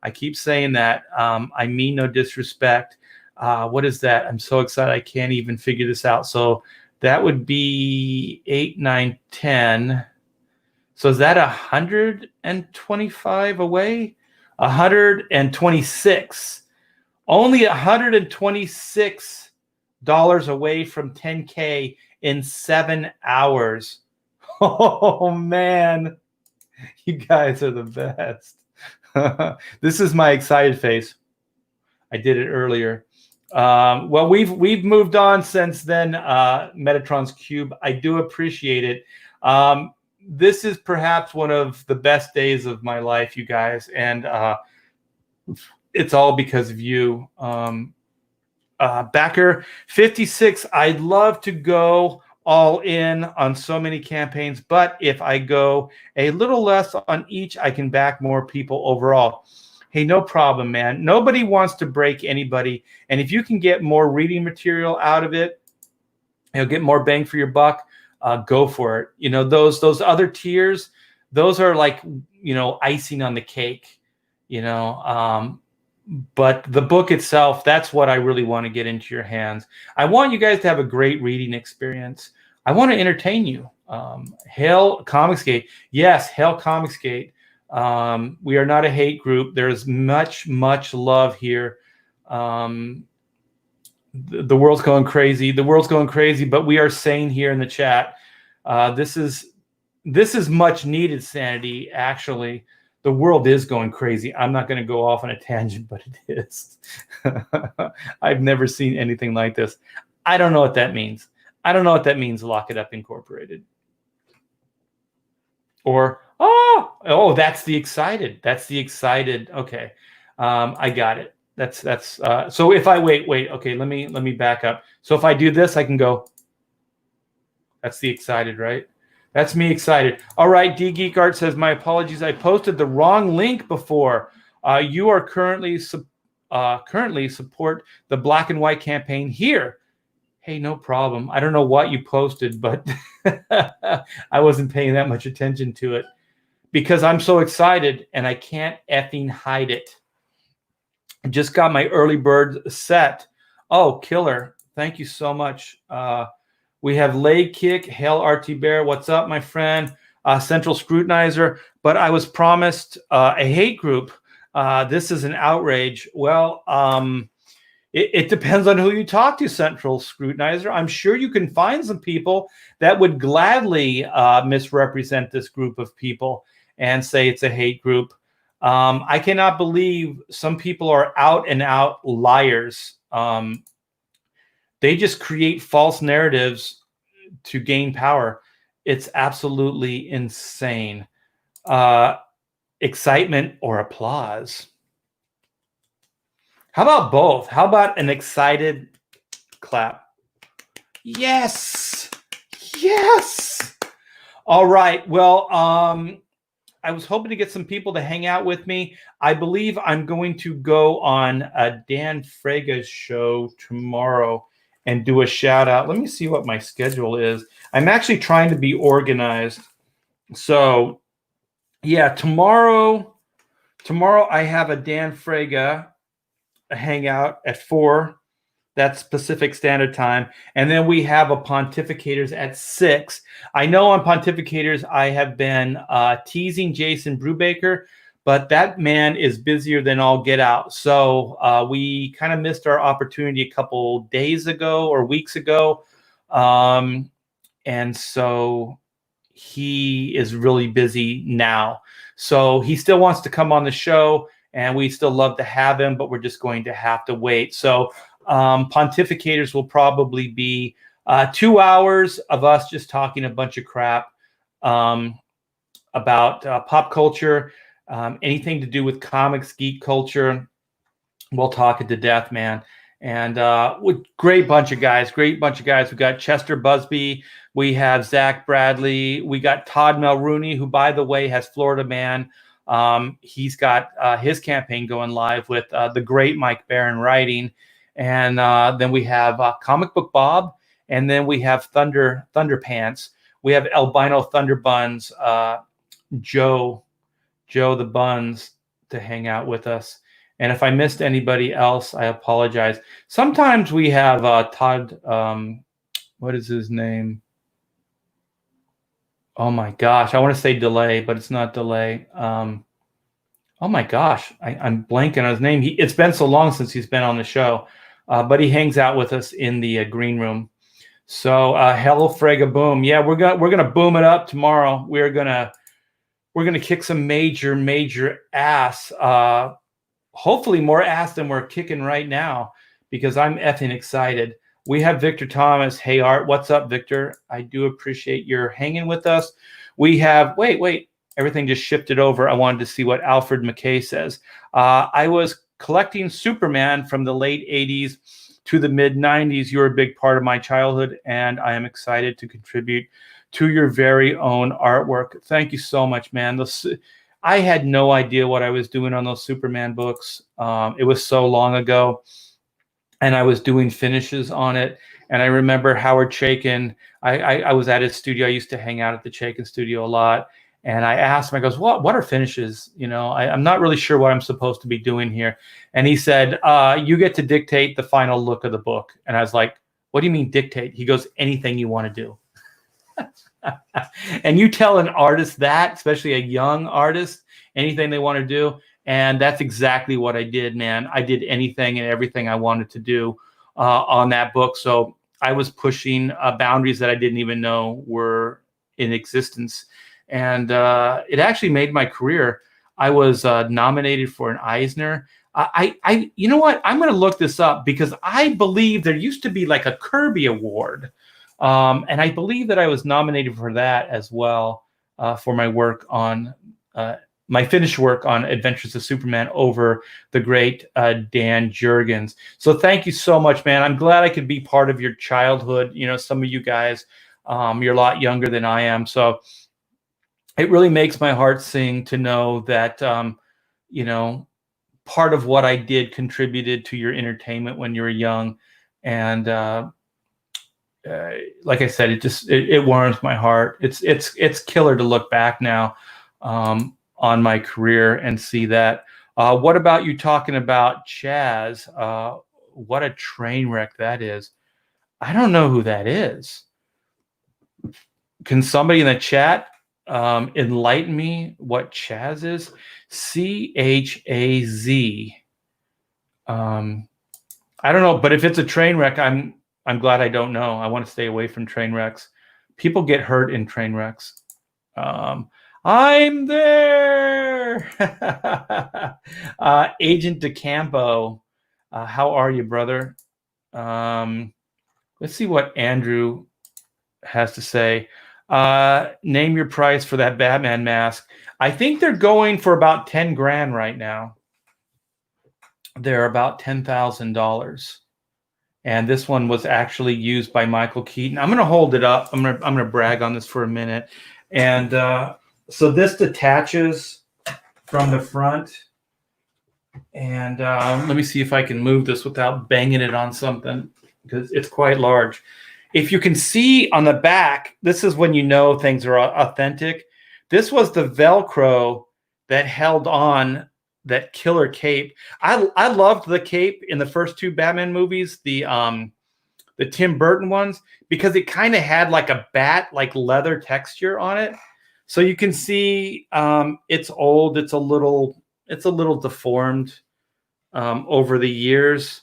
I keep saying that. I mean no disrespect. What is that? I'm so excited. I can't even figure this out. So that would be 8, 9, 10. So is that 125 away? 126. Only $126 away from 10K in 7 hours. Oh man, you guys are the best. This is my excited face. I did it earlier. Well, we've moved on since then. Metatron's Cube, I do appreciate it. This is perhaps one of the best days of my life, you guys, and it's all because of you. Backer 56, I'd love to go all in on so many campaigns, but if I go a little less on each, I can back more people overall. Hey, no problem, man. Nobody wants to break anybody, and if you can get more reading material out of it, you'll get more bang for your buck. Go for it. You know, those other tiers, those are like, you know, icing on the cake. You know, but the book itself, that's what I really want to get into your hands. I want you guys to have a great reading experience. I want to entertain you. Hail Comicsgate. Yes, hail Comicsgate. We are not a hate group. There's much love here. The world's going crazy. But we are saying here in the chat, This is much needed sanity. Actually, the world is going crazy. I'm not going to go off on a tangent, but it is. I've never seen anything like this. I don't know what that means. I don't know what that means. Lock It Up Incorporated. Or that's the excited. That's the excited. Okay, I got it. That's so if I wait. Okay, let me back up. So if I do this, I can go. That's the excited, right? That's me excited. All right, D Geek Art says, my apologies. I posted the wrong link before. You are currently support the Black and White campaign here. Hey, no problem. I don't know what you posted, but I wasn't paying that much attention to it because I'm so excited and I can't effing hide it. I just got my early bird set. Oh, killer. Thank you so much. We have Leg Kick, Hail RT Bear. What's up, my friend? Central Scrutinizer. But I was promised a hate group. This is an outrage. Well, it depends on who you talk to, Central Scrutinizer. I'm sure you can find some people that would gladly misrepresent this group of people and say it's a hate group. I cannot believe some people are out and out liars. They just create false narratives to gain power. It's absolutely insane. Excitement or applause? How about both? How about an excited clap? Yes. Yes. All right. Well, I was hoping to get some people to hang out with me. I believe I'm going to go on Dan Frega's show tomorrow and do a shout out. Let me see what my schedule is. I'm actually trying to be organized. So yeah, tomorrow I have a Dan Frega hangout at 4. That's Pacific Standard Time. And then we have a Pontificators at 6. I know on Pontificators I have been teasing Jason Brubaker, but that man is busier than all get out. So we kind of missed our opportunity a couple days ago or weeks ago. And so he is really busy now. So he still wants to come on the show, and we still love to have him, but we're just going to have to wait. So Pontificators will probably be 2 hours of us just talking a bunch of crap about pop culture, anything to do with comics, geek culture. We'll talk it to death, man. And great bunch of guys. We got Chester Busby. We have Zach Bradley. We got Todd Mulrooney, who, by the way, has Florida Man. He's got his campaign going live with the great Mike Barron writing. And then we have Comic Book Bob. And then we have Thunder Pants. We have Albino Thunder Buns, Joe the Buns, to hang out with us. And if I missed anybody else, I apologize. Sometimes we have Todd, what is his name? Oh my gosh, I want to say Delay, but it's not Delay. Oh my gosh, I'm blanking on his name. It's been so long since he's been on the show, but he hangs out with us in the green room. So hello, Frega Boom. Yeah, we're gonna boom it up tomorrow. We're gonna kick some major ass. Hopefully more ass than we're kicking right now, because I'm effing excited. We have Victor Thomas. Hey, Art. What's up, Victor? I do appreciate your hanging with us. We have, wait. Everything just shifted over. I wanted to see what Alfred McKay says. I was collecting Superman from the late 80s to the mid 90s. You're a big part of my childhood, and I am excited to contribute to your very own artwork. Thank you so much, man. I had no idea what I was doing on those Superman books. It was so long ago, and I was doing finishes on it. And I remember Howard Chaykin. I was at his studio. I used to hang out at the Chaykin studio a lot. And I asked him, I goes, what are finishes? You know, I'm not really sure what I'm supposed to be doing here. And he said, you get to dictate the final look of the book. And I was like, what do you mean dictate? He goes, anything you want to do. And you tell an artist that, especially a young artist, anything they want to do. And that's exactly what I did, man. I did anything and everything I wanted to do on that book. So I was pushing boundaries that I didn't even know were in existence. And it actually made my career. I was nominated for an Eisner. You know what? I'm going to look this up because I believe there used to be like a Kirby Award. And I believe that I was nominated for that as well for my work on my finished work on Adventures of Superman over the great Dan Jurgens. So thank you so much, man. I'm glad I could be part of your childhood. You know, some of you guys, you're a lot younger than I am. So it really makes my heart sing to know that, you know, part of what I did contributed to your entertainment when you were young. And like I said, it warms my heart. It's killer to look back now on my career and see that. What about you talking about Chaz? What a train wreck that is. I don't know who that is. Can somebody in the chat enlighten me what Chaz is? Chaz. I don't know, but if it's a train wreck, I'm glad I don't know. I want to stay away from train wrecks. People get hurt in train wrecks. I'm there. Agent DeCampo, how are you, brother? Let's see what Andrew has to say. Name your price for that Batman mask. I think they're going for about 10 grand right now. They're about $10,000. And this one was actually used by Michael Keaton. I'm going to hold it up. I'm going to brag on this for a minute. And so this detaches from the front. And let me see if I can move this without banging it on something because it's quite large. If you can see on the back, this is when you know things are authentic. This was the Velcro that held on that killer cape. I loved the cape in the first two Batman movies, the Tim Burton ones, because it kind of had like a bat, like leather texture on it. So you can see it's old. It's a little deformed over the years,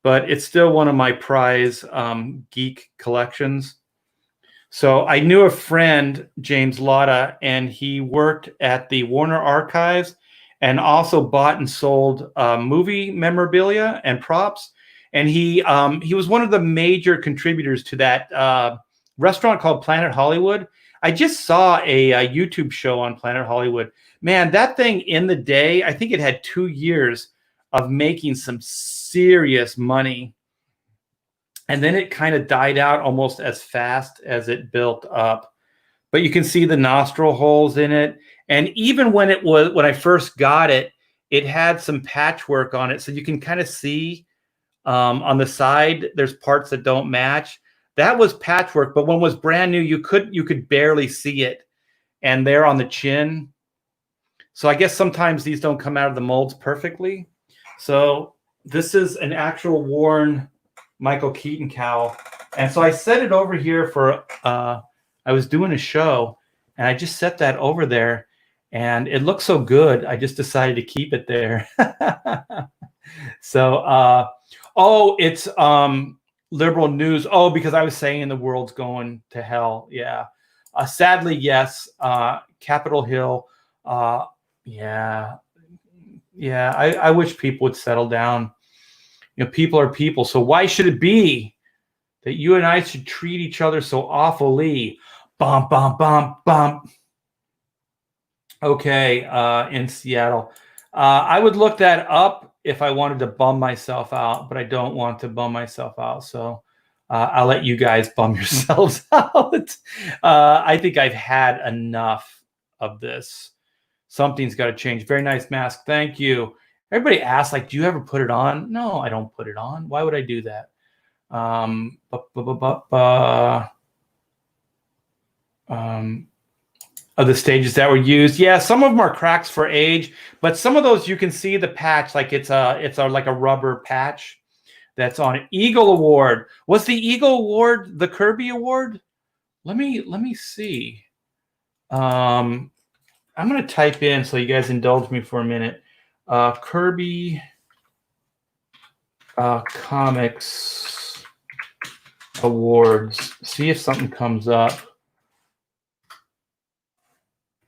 but it's still one of my prize geek collections. So I knew a friend, James Lotta, and he worked at the Warner Archives and also bought and sold movie memorabilia and props. And he was one of the major contributors to that restaurant called Planet Hollywood. I just saw a YouTube show on Planet Hollywood. Man, that thing in the day, I think it had 2 years of making some serious money. And then it kind of died out almost as fast as it built up. But you can see the nostril holes in it. And even when I first got it, it had some patchwork on it. So you can kind of see on the side, there's parts that don't match. That was patchwork, but when it was brand new, you could barely see it. And there on the chin. So I guess sometimes these don't come out of the molds perfectly. So this is an actual worn Michael Keaton cowl. And so I set it over here for, I was doing a show and I just set that over there and it looked so good. I just decided to keep it there. So, oh, it's liberal news. Oh, because I was saying the world's going to hell. Yeah. Sadly, yes. Capitol Hill. Yeah. I wish people would settle down. You know, people are people. So why should it be that you and I should treat each other so awfully? Bump, bump, bump, bump. Okay, in Seattle. I would look that up if I wanted to bum myself out, but I don't want to bum myself out. So I'll let you guys bum yourselves out. I think I've had enough of this. Something's got to change. Very nice mask. Thank you. Everybody asks, like, do you ever put it on? No, I don't put it on. Why would I do that? Of the stages that were used. Yeah, some of them are cracks for age, but some of those you can see the patch, like it's like a rubber patch that's on it. Eagle Award. Was the Eagle Award the Kirby Award? Let me see. I'm gonna type in so you guys indulge me for a minute. Kirby Comics Awards. See if something comes up.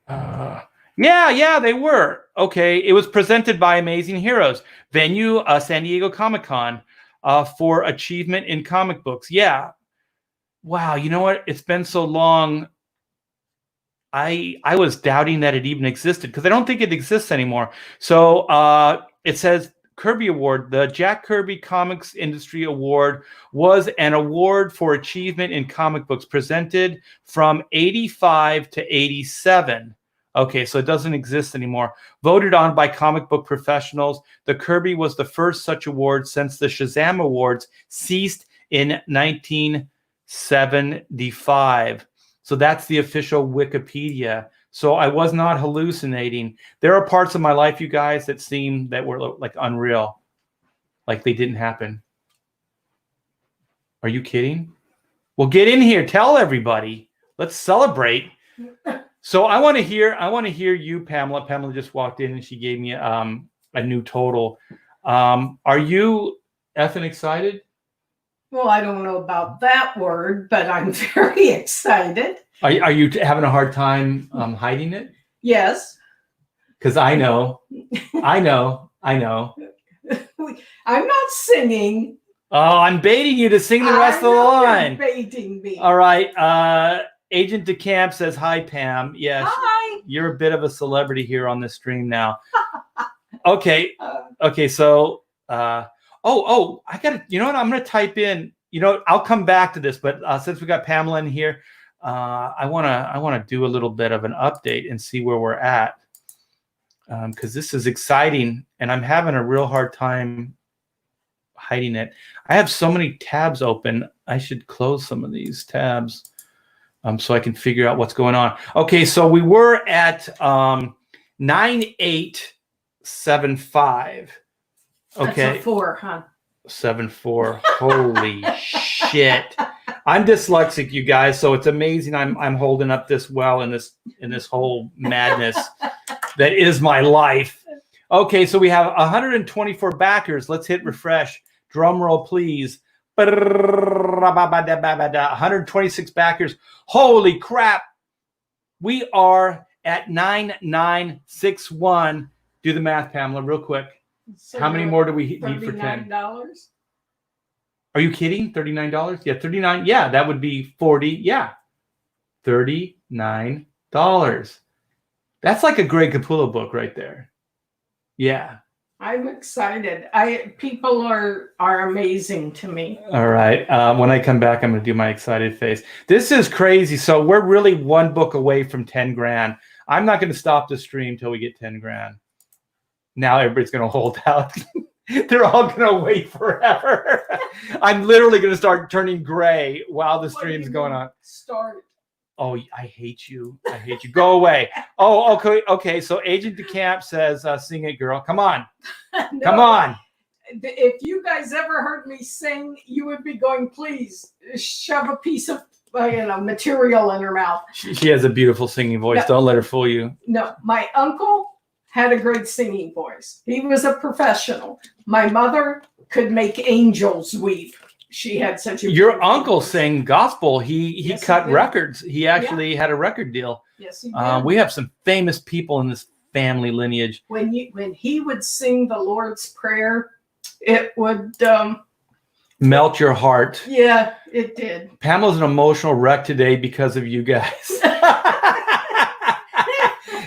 Yeah, they were. Okay, it was presented by Amazing Heroes. Venue, San Diego Comic-Con for achievement in comic books. Yeah. Wow, you know what? It's been so long. I was doubting that it even existed because I don't think it exists anymore. So it says Kirby Award. The Jack Kirby Comics Industry Award was an award for achievement in comic books presented from 85 to 87. Okay, so it doesn't exist anymore. Voted on by comic book professionals, the Kirby was the first such award since the Shazam Awards ceased in 1975. So that's the official Wikipedia. So I was not hallucinating. There are parts of my life, you guys, that seem that were like unreal, like they didn't happen. Are you kidding? Well, get in here. Tell everybody. Let's celebrate. So I want to hear you, Pamela. Pamela just walked in and she gave me a new total. Are you effing excited? Well, I don't know about that word, but I'm very excited. Are you having a hard time hiding it? Yes. Because I know. I'm not singing. Oh, I'm baiting you to sing the rest of the line. You're baiting me. All right. Agent DeCamp says, hi, Pam. Yes. Hi. You're a bit of a celebrity here on this stream now. Okay. Okay. So, I got to, you know what? I'm going to type in, I'll come back to this, but since we got Pamela in here, I want to do a little bit of an update and see where we're at. Because this is exciting and I'm having a real hard time hiding it. I have so many tabs open. I should close some of these tabs so I can figure out what's going on. Okay, so we were at 9875. Okay. That's a 4, huh? 74. Holy shit. I'm dyslexic, you guys, so it's amazing I'm holding up this well in this whole madness that is my life. Okay, so we have 124 backers. Let's hit refresh. Drum roll, please. 126 backers. Holy crap. We are at 9961. Do the math, Pamela, real quick. So how many more do we need for 10? $39. Are you kidding? $39? Yeah, 39. Yeah, that would be 40. Yeah. $39. That's like a Greg Capullo book right there. Yeah. I'm excited. People are amazing to me. All right. When I come back, I'm going to do my excited face. This is crazy. So we're really one book away from 10 grand. I'm not going to stop the stream till we get 10 grand. Now everybody's going to hold out. They're all going to wait forever. I'm literally going to start turning gray while the stream's going on. Start. Oh, I hate you. I hate you. Go away. Oh, okay. Okay. So Agent DeCamp says, sing it, girl. Come on. No, come on. If you guys ever heard me sing, you would be going, please shove a piece of material in her mouth. She has a beautiful singing voice. No, don't let her fool you. No, my uncle had a great singing voice. He was a professional. My mother could make angels weep. She had such a. Your uncle sang gospel. He cut records. He actually had a record deal. Yes, he did. We have some famous people in this family lineage. When he would sing the Lord's Prayer, it would melt your heart. Yeah, it did. Pamela's an emotional wreck today because of you guys.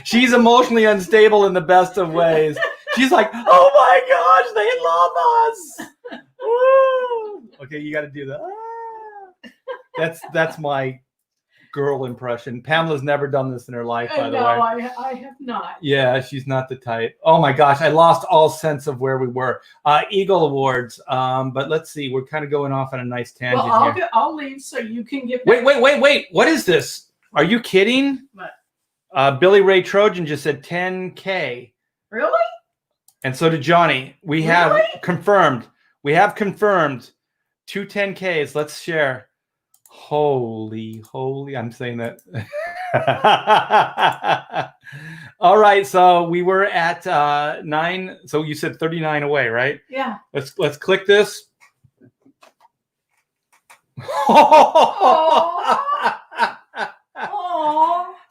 She's emotionally unstable in the best of ways. She's like, oh my gosh, they love us. Woo. Okay, you got to do that. That's my girl impression. Pamela's never done this in her life, by the way. No, I have not. Yeah, she's not the type. Oh my gosh, I lost all sense of where we were. Eagle Awards, but let's see. We're kind of going off on a nice tangent here. I'll leave so you can get. Wait! What is this? Are you kidding? What? Billy Ray Trojan just said 10K. Really? And so did Johnny. We have confirmed. We have confirmed 2 10Ks. Let's share. Holy. I'm saying that. All right. So we were at 9. So you said 39 away, right? Yeah. Let's click this.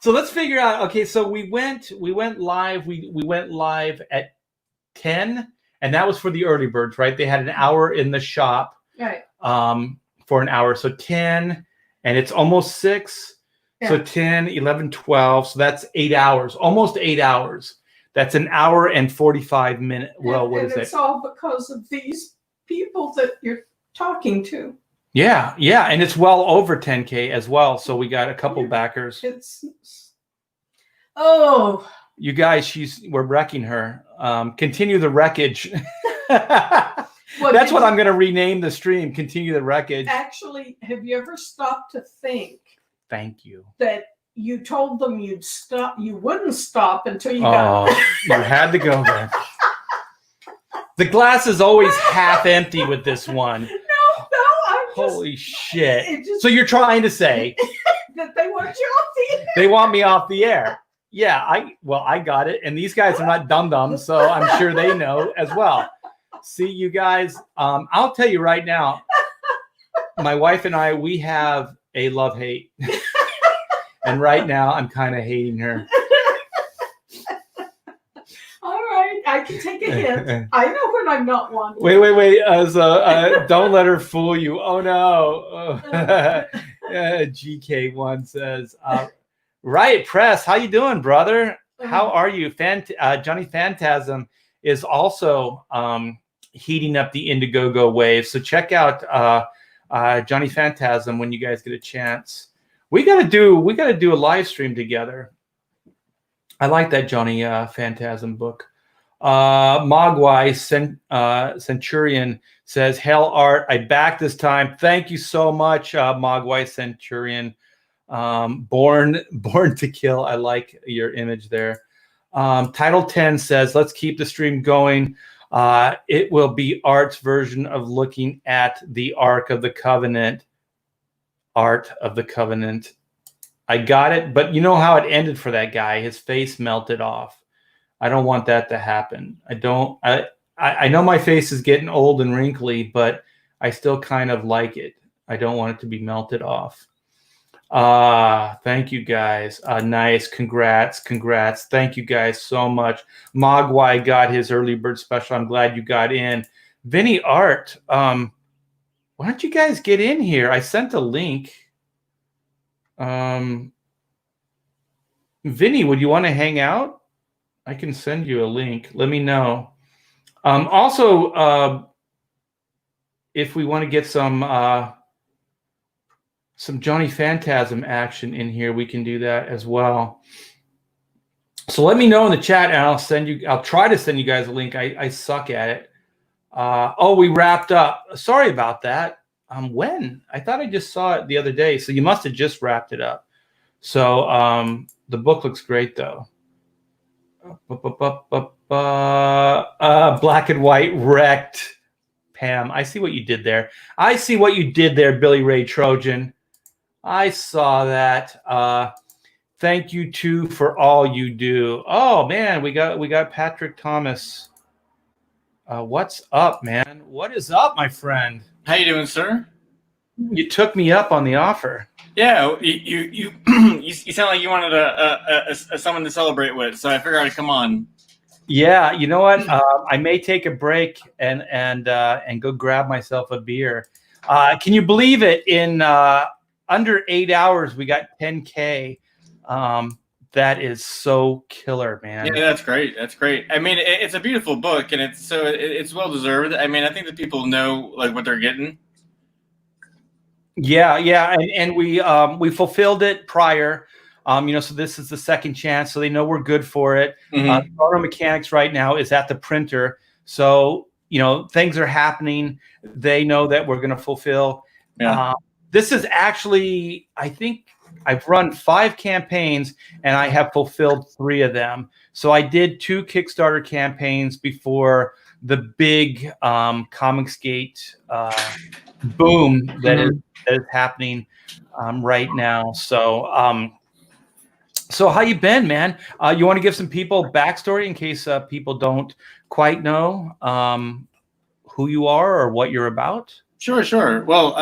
So let's figure out. Okay, so we went live. We went live at 10, and that was for the early birds, right? They had an hour in the shop, Right. for an hour. So 10, and it's almost 6. Yeah. So 10, 11, 12. So that's 8 hours, almost 8 hours. That's an hour and 45 minutes. Well, what is it? It's all because of these people that you're talking to. Yeah, yeah, and it's well over 10K as well. So we got a couple backers. You guys, we're wrecking her. Continue the wreckage. Well, That's what I'm going to rename the stream. Continue the wreckage. Actually, have you ever stopped to think? Thank you. That you told them you'd stop. You wouldn't stop until you got. You had to go there. The glass is always half empty with this one. No, I'm just. Holy shit! So you're trying to say that they want you off the air. They want me off the air. Yeah, I got it. And these guys are not dum-dums, so I'm sure they know as well. See, you guys, I'll tell you right now, my wife and I, we have a love-hate. And right now, I'm kind of hating her. All right, I can take a hint. I know when I'm not wanted. Wait. Don't let her fool you. Oh, no. GK1 says, Riot Press, how you doing, brother? How are you? Johnny Phantasm is also heating up the Indiegogo wave. So check out Johnny Phantasm when you guys get a chance. We gotta do a live stream together. I like that Johnny Phantasm book. Mogwai Centurion says, "Hell Art, I back this time. Thank you so much, Mogwai Centurion. Born to Kill. I like your image there." Title 10 says, "Let's keep the stream going. It will be Art's version of looking at the Ark of the Covenant." Art of the Covenant. I got it, but you know how it ended for that guy. His face melted off. I don't want that to happen. I know my face is getting old and wrinkly, but I still kind of like it. I don't want it to be melted off. Thank you guys. Nice. Congrats. Thank you guys so much. Mogwai got his early bird special. I'm glad you got in. Vinny Art, why don't you guys get in here? I sent a link. Vinny, would you want to hang out? I can send you a link. Let me know. Also, if we want to get some Johnny Phantasm action in here, we can do that as well. So let me know in the chat, and I'll try to send you guys a link. I suck at it. We wrapped up. Sorry about that. When? I thought I just saw it the other day. So you must have just wrapped it up. So the book looks great though. Black and white wrecked. Pam, I see what you did there. Billy Ray Trojan. I saw that. Thank you too for all you do. Oh man, we got Patrick Thomas. What's up, man? What is up, my friend? How you doing, sir? You took me up on the offer. Yeah, you sound like you wanted someone to celebrate with, so I figured I'd come on. Yeah, you know what? I may take a break and go grab myself a beer. Can you believe it? In under 8 hours, we got 10K. That is so killer, man. Yeah, that's great. I mean, it's a beautiful book, and it's well deserved. I mean, I think that people know like what they're getting. Yeah, and we fulfilled it prior. So this is the second chance, so they know we're good for it. Auto Mechanics right now is at the printer, so things are happening. They know that we're going to fulfill. Yeah. This is actually, I think I've run 5 campaigns and I have fulfilled 3 of them. So I did 2 Kickstarter campaigns before the big Comicsgate boom that is happening right now. So how you been, man? You want to give some people backstory in case people don't quite know who you are or what you're about? Sure. Well,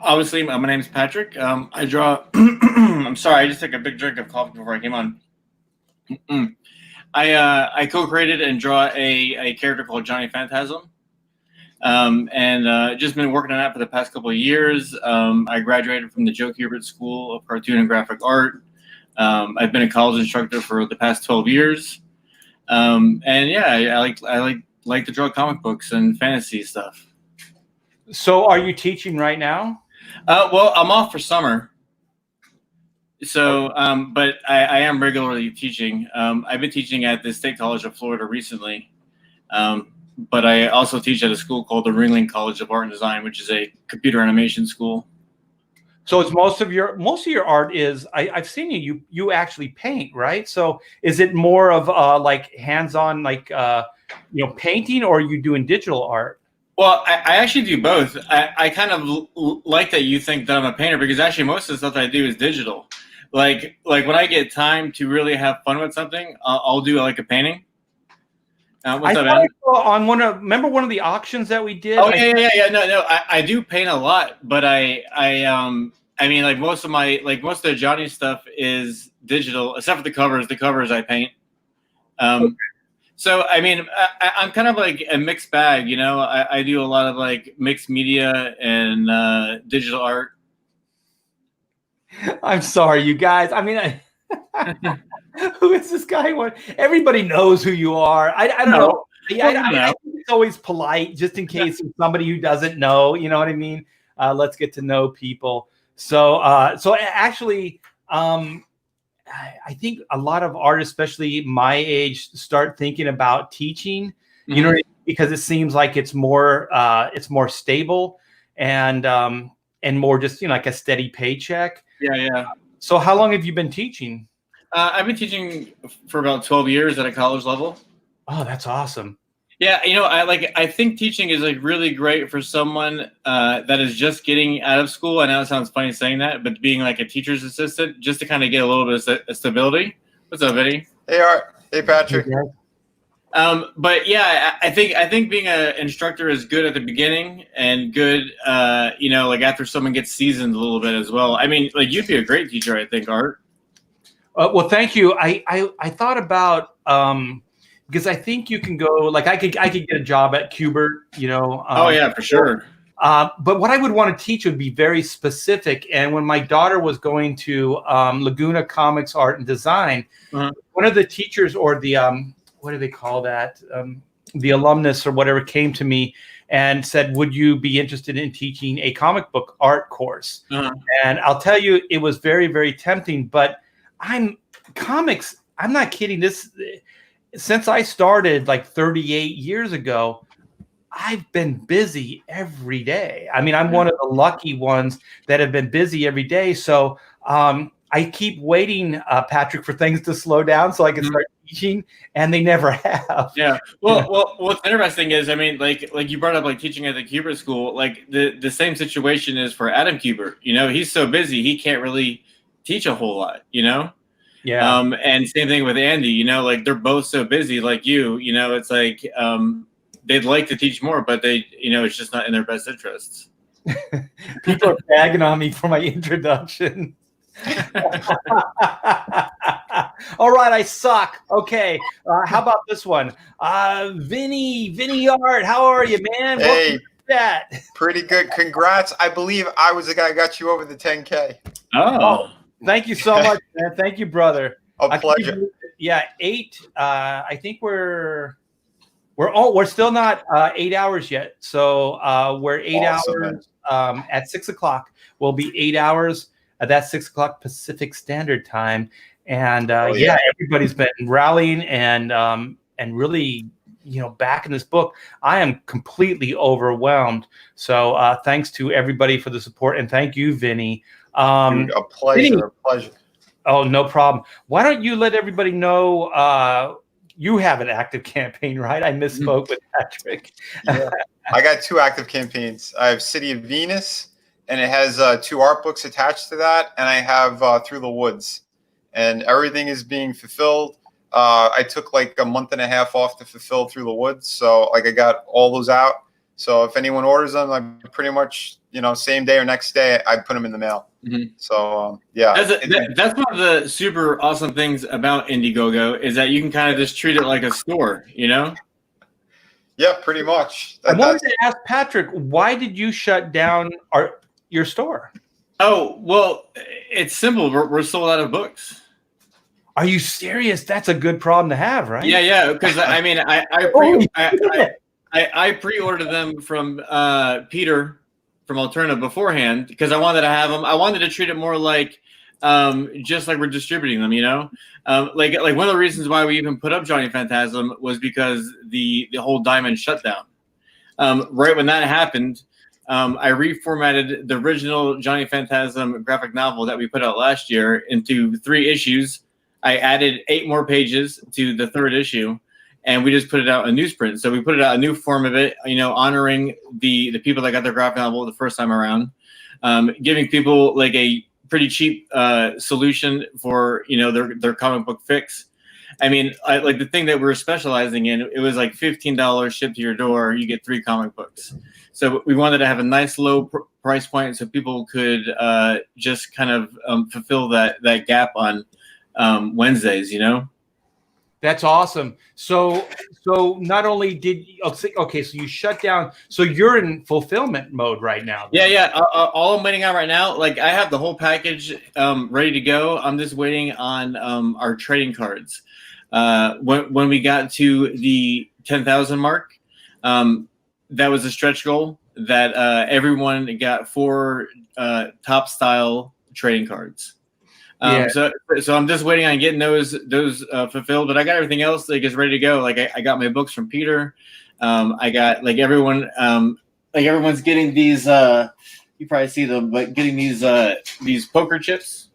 obviously, my name's Patrick. I draw I'm sorry, I just took a big drink of coffee before I came on. I co-created and draw a character called Johnny Phantasm. And just been working on that for the past couple of years. I graduated from the Joe Kubert School of Cartoon and Graphic Art. I've been a college instructor for the past 12 years. And yeah, I like to draw comic books and fantasy stuff. So are you teaching right now? Well, I'm off for summer. So, but I am regularly teaching. I've been teaching at the State College of Florida recently. But I also teach at a school called the Ringling College of Art and Design, which is a computer animation school. So it's most of your art is I've seen you actually paint, right? So is it more of like hands-on, like painting, or are you doing digital art? Well, I actually do both. I kind of like that you think that I'm a painter, because actually most of the stuff that I do is digital. Like when I get time to really have fun with something, I'll do like a painting. What's up, Andy? On remember one of the auctions that we did? Oh yeah. No, I do paint a lot, but I mean, like most of the Johnny stuff is digital, except for the covers. The covers I paint. Okay. So I mean, I'm kind of like a mixed bag, you know. I do a lot of like mixed media and digital art. I'm sorry, you guys. I mean, who is this guy? Everybody knows who you are. I don't know. I think it's always polite, just in case it's somebody who doesn't know. You know what I mean? Let's get to know people. So actually, I think a lot of artists, especially my age, start thinking about teaching. You know, because it seems like it's more stable and more just like a steady paycheck. Yeah. So how long have you been teaching? I've been teaching for about 12 years at a college level. Oh, that's awesome. Yeah, you know, I think teaching is like really great for someone that is just getting out of school. I know it sounds funny saying that, but being like a teacher's assistant, just to kind of get a little bit of stability. What's up, Eddie? Hey, Art. Hey, Patrick. But yeah, I think being an instructor is good at the beginning and good, like after someone gets seasoned a little bit as well. I mean, like you'd be a great teacher, I think, Art. Well, thank you. I thought about because I think you can go like I could get a job at Kubert, you know. Oh yeah, for sure. But what I would want to teach would be very specific. And when my daughter was going to Laguna Comics Art and Design, one of the teachers, or the what do they call that? The alumnus or whatever, came to me and said, "Would you be interested in teaching a comic book art course?" And I'll tell you, it was very, very tempting. But I'm not kidding. Since I started like 38 years ago, I've been busy every day. I mean, I'm one of the lucky ones that have been busy every day. So I keep waiting, Patrick, for things to slow down so I can start teaching, and they never have. Yeah. Well, what's interesting is, I mean, like you brought up like teaching at the Kubert school, like the same situation is for Adam Kubert. You know, he's so busy, he can't really teach a whole lot, you know? Yeah. And same thing with Andy, you know, like they're both so busy like you know, it's like they'd like to teach more, but they, you know, it's just not in their best interests. People are bagging on me for my introduction. All right, I suck. Okay, how about this one? Vinny Art, how are you, man? Hey, that pretty good. Congrats. I believe I was the guy who got you over the 10K. Oh, thank you so much, man. Thank you, brother. A pleasure. Yeah, 8. I think we're still not 8 hours yet. So we're 8 hours at 6 o'clock. We'll be 8 hours. That's 6 o'clock Pacific Standard Time. And everybody's been rallying and really, you know, backing this book. I am completely overwhelmed. So thanks to everybody for the support, and thank you, Vinny. Dude, a pleasure. Vinny, a pleasure. Oh, no problem. Why don't you let everybody know you have an active campaign, right? I misspoke with Patrick. Yeah. I got 2 active campaigns. I have City of Venus, and it has 2 art books attached to that, and I have Through the Woods, and everything is being fulfilled. I took like a month and a half off to fulfill Through the Woods, so like I got all those out. So if anyone orders them, I pretty much, you know, same day or next day, I put them in the mail. Mhm. So yeah, That's one of the super awesome things about Indiegogo is that you can kind of just treat it like a store, you know? yeah, pretty much. I wanted to ask Patrick, why did you shut down your store? Oh, well, it's simple. We're sold out of books. Are you serious? That's a good problem to have, right? Yeah. Because I mean, I pre-ordered them from Peter from Alterna beforehand because I wanted to have them. I wanted to treat it more like just like we're distributing them, you know. Like one of the reasons why we even put up Johnny Phantasm was because the whole Diamond shutdown. Right when that happened, I reformatted the original Johnny Phantasm graphic novel that we put out last year into 3 issues. I added 8 more pages to the 3rd issue, and we just put it out a newsprint. So we put it out a new form of it, you know, honoring the people that got their graphic novel the first time around, giving people like a pretty cheap solution for, you know, their comic book fix. I mean, like the thing that we're specializing in, it was like $15 shipped to your door. You get 3 comic books. So we wanted to have a nice low price point so people could just kind of fulfill that gap on Wednesdays, you know. That's awesome. So not only did okay, so you shut down. So you're in fulfillment mode right now. Then. Yeah. All I'm waiting on right now, like I have the whole package ready to go. I'm just waiting on our trading cards. When we got to the 10,000 mark, that was a stretch goal that everyone got 4 top style trading cards. So I'm just waiting on getting those fulfilled, but I got everything else like is ready to go. Like I got my books from Peter. I got like everyone, like everyone's getting these. You probably see them, but getting these poker chips.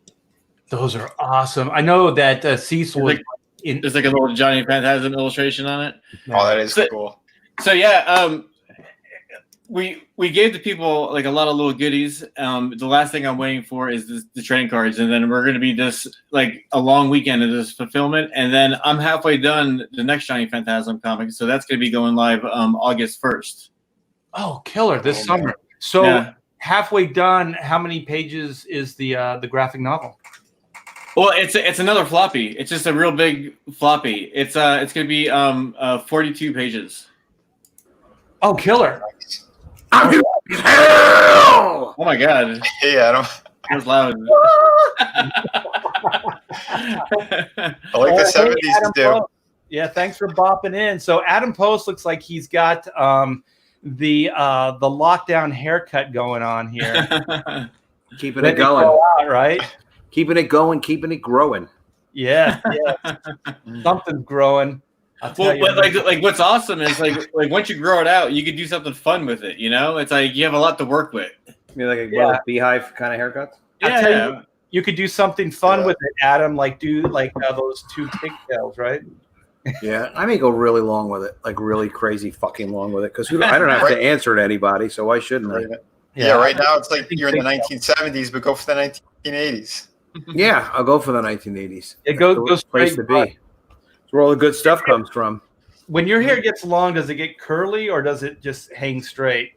Those are awesome. I know that Cecil was there's like a little Johnny Phantasm illustration on it. Oh, that is cool. So yeah, we gave the people like a lot of little goodies. The last thing I'm waiting for is the trading cards, and then we're going to be just like a long weekend of this fulfillment, and then I'm halfway done the next Johnny Phantasm comic, so that's going to be going live August 1st. Oh, killer! This summer. Man. So yeah. Halfway done. How many pages is the graphic novel? Well, it's another floppy. It's just a real big floppy. It's going to be 42 pages. Oh, killer! Oh my god! Hey, Adam. That was loud. I like the 70s too. Yeah, thanks for bopping in. So Adam Post looks like he's got the lockdown haircut going on here. Keeping it going, out, right? Keeping it going, keeping it growing. Yeah. Something's growing. Well, like what's awesome is like once you grow it out, you can do something fun with it. You know, it's like you have a lot to work with. You mean like a beehive kind of haircuts? Yeah, you could do something fun with it, Adam. Like do like those 2 pigtails, right? Yeah, I may go really long with it, like really crazy fucking long with it, because I don't have to answer to anybody, so why shouldn't I? Yeah, right now it's like you're in the 1970s, but go for the 1980s. Yeah, I'll go for the 1980s. It goes place to be. It's where all the good stuff comes from. When your hair gets long, does it get curly or does it just hang straight?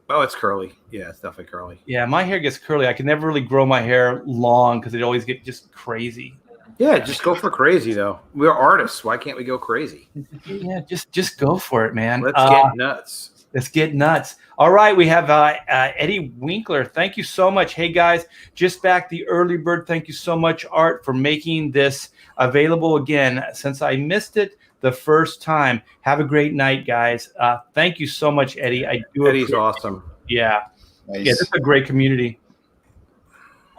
Oh, it's curly. Yeah, it's definitely curly. Yeah, my hair gets curly. I can never really grow my hair long because it always get just crazy. Yeah, just go for crazy though. We're artists. Why can't we go crazy? Yeah, just go for it, man. Let's get nuts. Let's get nuts. All right, we have Eddie Winkler. Thank you so much. Hey, guys, just back the early bird. Thank you so much, Art, for making this available again since I missed it the first time. Have a great night, guys. Thank you so much, Eddie. Eddie's awesome. Yeah. Nice. Yeah, this is a great community.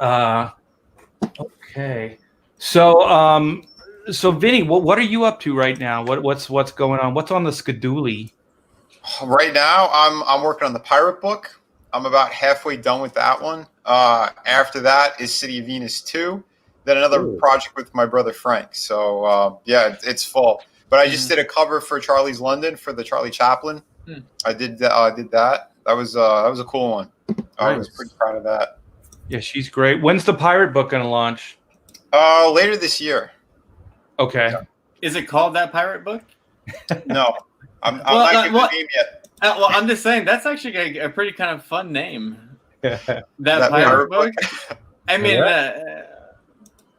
Okay. So Vinny, what are you up to right now? What's going on? What's on the schedule? Right now, I'm working on the pirate book. I'm about halfway done with that one. After that is City of Venus 2. Then another project with my brother Frank. So yeah, it's full. But I just did a cover for Charlie's London for the Charlie Chaplin. I did that. That was a cool one. I was pretty proud of that. Yeah, she's great. When's the pirate book gonna launch? Later this year. Okay. Yeah. Is it called That Pirate Book? No. I'm not giving the name yet. Well, I'm just saying that's actually a pretty kind of fun name. That Pirate Book. I mean,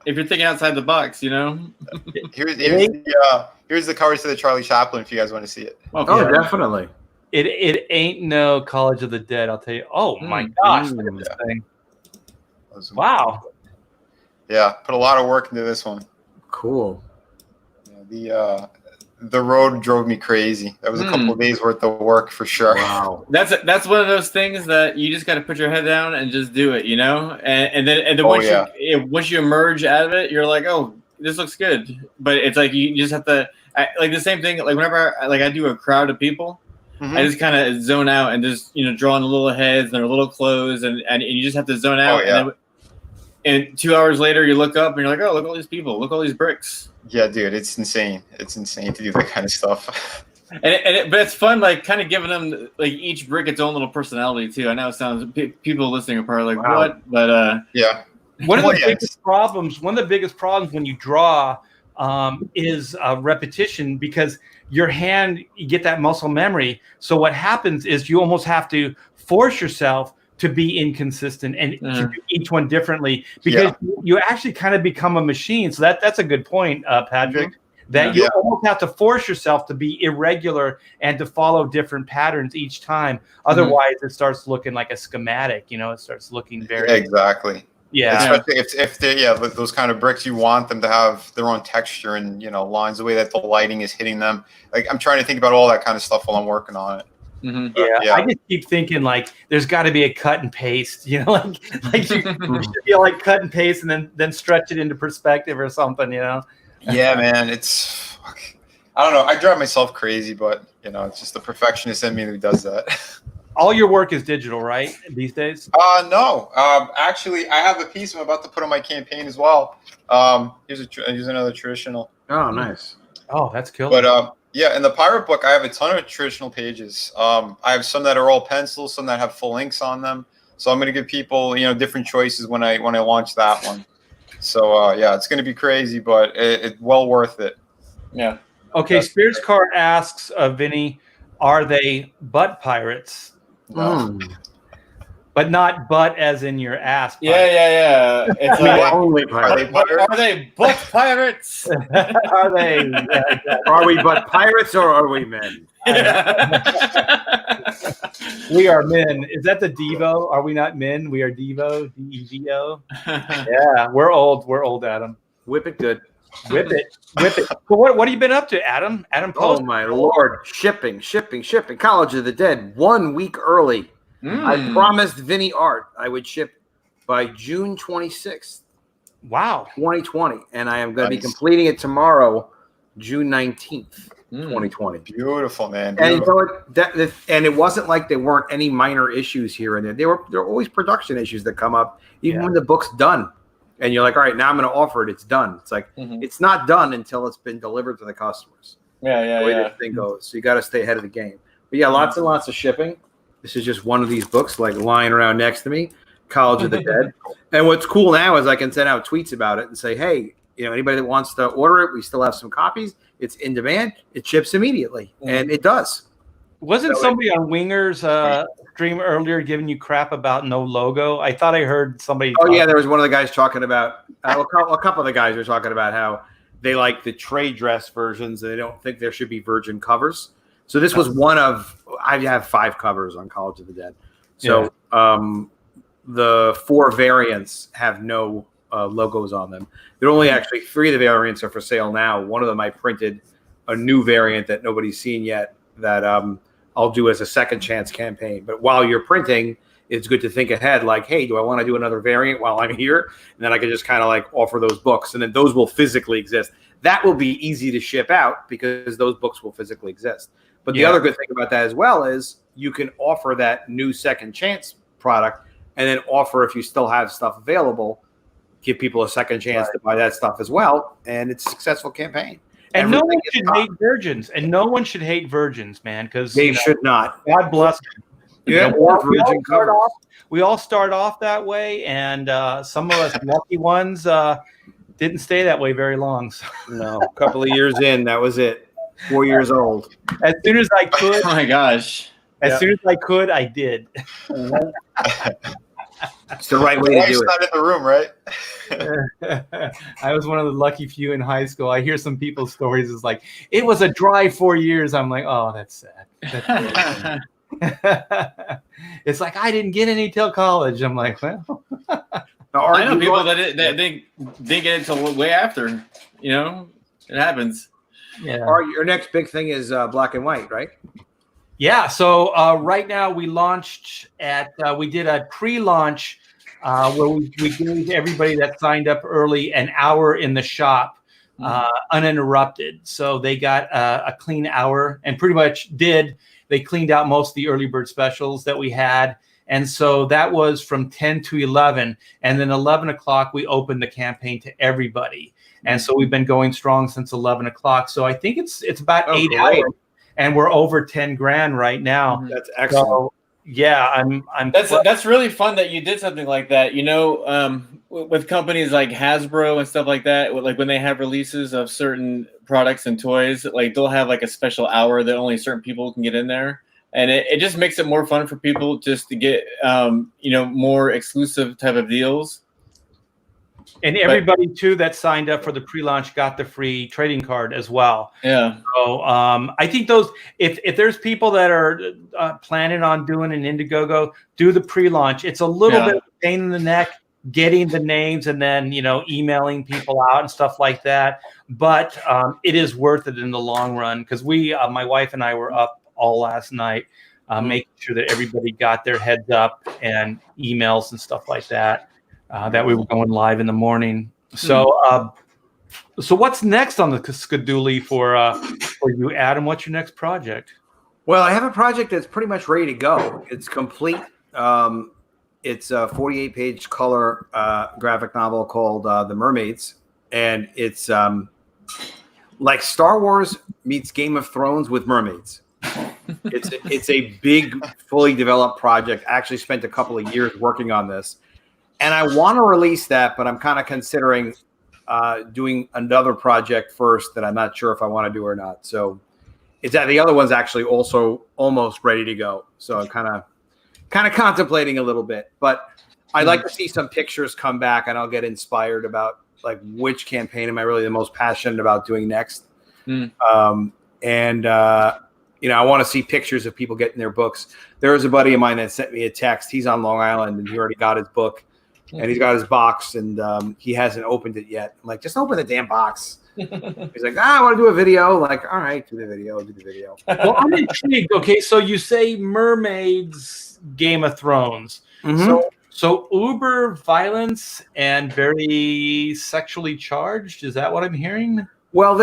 if you're thinking outside the box, you know. Here's the covers to the Charlie Chaplin if you guys want to see it. Oh, definitely. It ain't no College of the Dead, I'll tell you. Oh my gosh, look at this thing. Wow. Yeah, put a lot of work into this one. Cool. Yeah, the road drove me crazy. That was a couple of days worth of work for sure. Wow. That's one of those things that you just got to put your head down and just do it, you know. And then once you emerge out of it, you're like, oh, this looks good. But it's like you just have to like the same thing. Like whenever I do a crowd of people, I just kind of zone out and just draw in the little heads and their little clothes, and you just have to zone out. And 2 hours later, you look up and you're like, oh, look at all these people, look at all these bricks. Yeah, dude, it's insane. It's insane to do that kind of stuff. But it's fun, like kind of giving them like each brick its own little personality too. I know it sounds people listening are probably like what, but yeah. One of the biggest problems when you draw is repetition, because your hand, you get that muscle memory. So what happens is you almost have to force yourself to be inconsistent and to do each one differently, because you actually kind of become a machine. So that's a good point, Patrick, that you almost have to force yourself to be irregular and to follow different patterns each time. Otherwise, it starts looking like a schematic. It starts looking very exactly. Yeah, especially if they those kind of bricks, you want them to have their own texture and lines, the way that the lighting is hitting them. Like I'm trying to think about all that kind of stuff while I'm working on it. I just keep thinking like there's got to be a cut and paste, like you should be like cut and paste and then stretch it into perspective or something, Yeah, man, it's I don't know. I drive myself crazy, but it's just the perfectionist in me who does that. All your work is digital, right? These days? No. Actually, I have a piece I'm about to put on my campaign as well. Here's another traditional. Oh, nice. Oh, that's killer. But in the pirate book, I have a ton of traditional pages. I have some that are all pencils, some that have full inks on them. So I'm going to give people, different choices when I launch that one. So it's going to be crazy, but it's well worth it. Yeah. Okay. Spears Card asks Vinny, are they butt pirates? No. But not butt as in your ass. Yeah. It's like, only pirates. Are they butt pirates? Are they? Are we butt pirates or are we men? We are men. Is that the Devo? Are we not men? We are Devo. D-E-V-O. Yeah, we're old. We're old, Adam. Whip it good. Whip it. But what have you been up to, Adam? Oh my Lord! Shipping. College of the Dead 1 week early. I promised Vinny Art I would ship by June 26th. Wow. 2020, and I am going to be completing it tomorrow, June 19th, 2020. Beautiful, man. Beautiful. And it wasn't like there weren't any minor issues here and there. There are always production issues that come up, even when the book's done. And you're like, all right, now I'm going to offer it. It's done. It's like it's not done until it's been delivered to the customers. The way this thing goes. So you got to stay ahead of the game. But lots and lots of shipping. This is just one of these books, like lying around next to me, College of the Dead. And what's cool now is I can send out tweets about it and say, hey, anybody that wants to order it, we still have some copies. It's in demand. It ships immediately, and it does. Wasn't somebody on Winger's stream earlier giving you crap about no logo? I thought I heard somebody. Oh, yeah, there was one of the guys talking about a couple of the guys were talking about how they like the trade dress versions and they don't think there should be virgin covers. So this was one of I have 5 covers on College of the Dead. So the 4 variants have no logos on them. There are only actually 3 of the variants are for sale now. One of them I printed a new variant that nobody's seen yet that I'll do as a second chance campaign. But while you're printing, it's good to think ahead, like, hey, do I want to do another variant while I'm here? And then I can just kind of like offer those books, and then those will physically exist. That will be easy to ship out because those books will physically exist. But the other good thing about that as well is you can offer that new second chance product and then offer, if you still have stuff available, give people a second chance to buy that stuff as well. And it's a successful campain. And no one should hate virgins. And no one should hate virgins, man, because they should not. God bless them. Yeah, we all start off that way, and some of us lucky ones didn't stay that way very long. So. No, a couple of years in, that was it. 4 years old. As soon as I could. Oh my gosh. As soon as I could, I did. It's the right way to Wife's do it. not in the room, right? I was one of the lucky few in high school. I hear some people's stories. It's like, it was a dry 4 years. I'm like, oh, that's sad. That's it's like, I didn't get any till college. I'm like, well. I know people that didn't get it until way after. You know, it happens. Yeah. Your next big thing is black and white, right? Yeah. So right now we launched we did a pre-launch where we gave everybody that signed up early an hour in the shop uninterrupted. So they got a clean hour and pretty much they cleaned out most of the early bird specials that we had. And so that was from 10 to 11. And then 11 o'clock, we opened the campaign to everybody. And so we've been going strong since 11 o'clock. So I think it's about 8 hours. And we're over 10 grand right now. That's excellent. So, yeah, That's really fun that you did something like that. You know, with companies like Hasbro and stuff like that, like when they have releases of certain products and toys, like they'll have like a special hour that only certain people can get in there, and it just makes it more fun for people just to get more exclusive type of deals. And everybody too that signed up for the pre-launch got the free trading card as well. Yeah. So I think those, if there's people that are planning on doing an Indiegogo, do the pre-launch. It's a little bit of a pain in the neck getting the names and then emailing people out and stuff like that. But it is worth it in the long run because my wife and I were up all last night making sure that everybody got their heads up and emails and stuff like that. That we were going live in the morning. So, so what's next on the schedule for you, Adam? What's your next project? Well, I have a project that's pretty much ready to go. It's complete. It's a 48-page color graphic novel called The Mermaids, and it's like Star Wars meets Game of Thrones with mermaids. It's a big, fully developed project. I actually spent a couple of years working on this. And I want to release that, but I'm kind of considering doing another project first that I'm not sure if I want to do or not. So it's that the other one's actually also almost ready to go. So I'm kind of contemplating a little bit, but I'd like to see some pictures come back and I'll get inspired about like which campaign am I really the most passionate about doing next. I want to see pictures of people getting their books. There was a buddy of mine that sent me a text. He's on Long Island and he already got his book. And he's got his box, and he hasn't opened it yet. I'm like, just open the damn box. He's like, I want to do a video. I'm like, all right, do the video. Well, I'm intrigued. Okay, so you say mermaids, Game of Thrones. Mm-hmm. So uber violence and very sexually charged. Is that what I'm hearing? Well,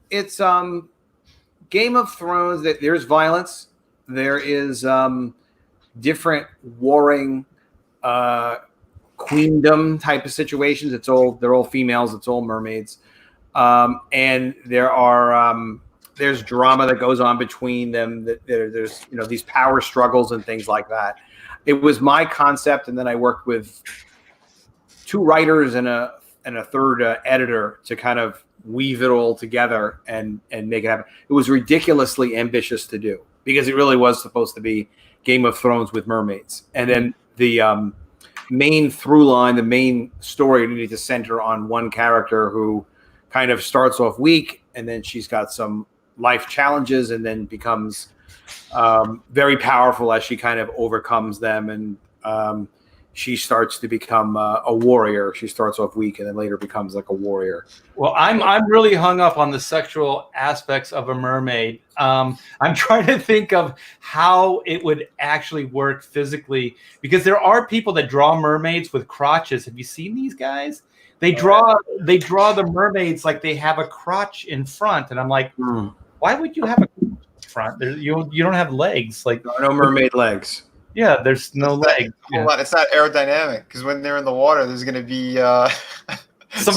it's Game of Thrones. That there's violence. There is different warring. Queendom type of situations. They're all females. It's all mermaids, and there's drama that goes on between them. There's these power struggles and things like that. It was my concept, and then I worked with 2 writers and a third editor to kind of weave it all together and make it happen. It was ridiculously ambitious to do because it really was supposed to be Game of Thrones with mermaids, and then the main through line, the main story needed to center on one character who kind of starts off weak and then she's got some life challenges and then becomes very powerful as she kind of overcomes them, and she starts to become a warrior. She starts off weak and then later becomes like a warrior. Well, I'm really hung up on the sexual aspects of a mermaid. I'm trying to think of how it would actually work physically, because there are people that draw mermaids with crotches. Have you seen these guys? They draw the mermaids like they have a crotch in front, and I'm like, why would you have a crotch in front? You don't have legs. Like no mermaid legs. Yeah, there's no legs. Yeah. It's not aerodynamic because when they're in the water, there's going to be some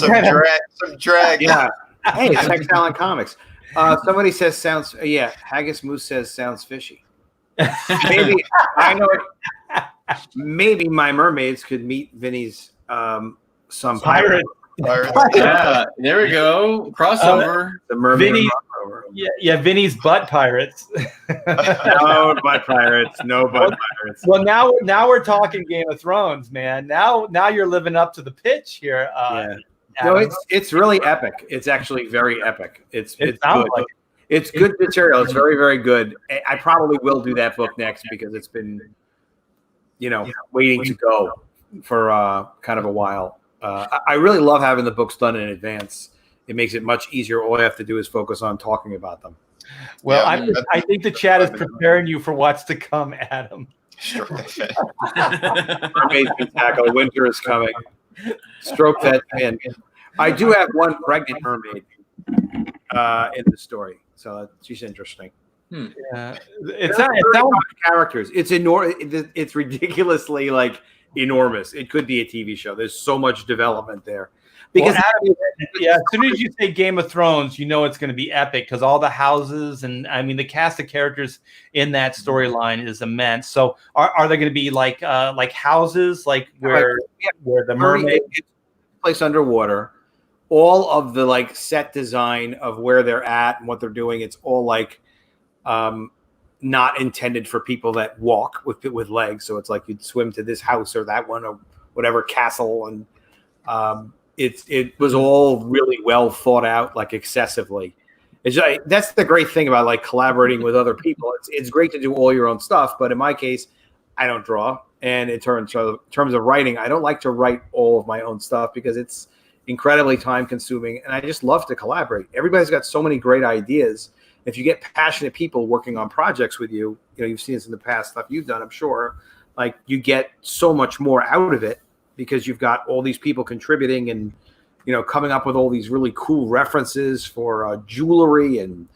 drag. Yeah. Hey, it's like Talent Comics. Somebody says Haggis Moose says sounds fishy. Maybe I know it. Maybe my mermaids could meet Vinny's some pirate. Yeah, there we go. Crossover. The mermaid. over. Yeah, Vinny's butt pirates. No butt pirates. No butt pirates. Well, now we're talking Game of Thrones, man. Now you're living up to the pitch here. Yeah. No, it's really epic. It's actually very epic. It's good. Like it's good material. It's very, very good. I probably will do that book next because it's been, waiting to go for kind of a while. I really love having the books done in advance. It makes it much easier. All I have to do is focus on talking about them. Well, I think the chat is preparing you for what's to come, Adam. Sure. Mermaids can tackle. Winter is coming. Stroke that fin. I do have one pregnant mermaid in the story, so she's interesting. It's not characters. It's ridiculously enormous. It could be a TV show. There's so much development there. Because Adam, as soon as you say Game of Thrones, you know it's going to be epic because all the houses and the cast of characters in that storyline is immense. So are there going to be like houses where the mermaid place underwater? All of the set design of where they're at and what they're doing, it's all not intended for people that walk with legs. So it's like you'd swim to this house or that one or whatever castle, and it was all really well thought out, excessively. That's the great thing about collaborating with other people. It's great to do all your own stuff, but in my case, I don't draw, and in terms of writing, I don't like to write all of my own stuff because it's incredibly time consuming, and I just love to collaborate. Everybody's got so many great ideas. If you get passionate people working on projects with you, you've seen this in the past stuff you've done, I'm sure, you get so much more out of it because you've got all these people contributing and, coming up with all these really cool references for jewelry and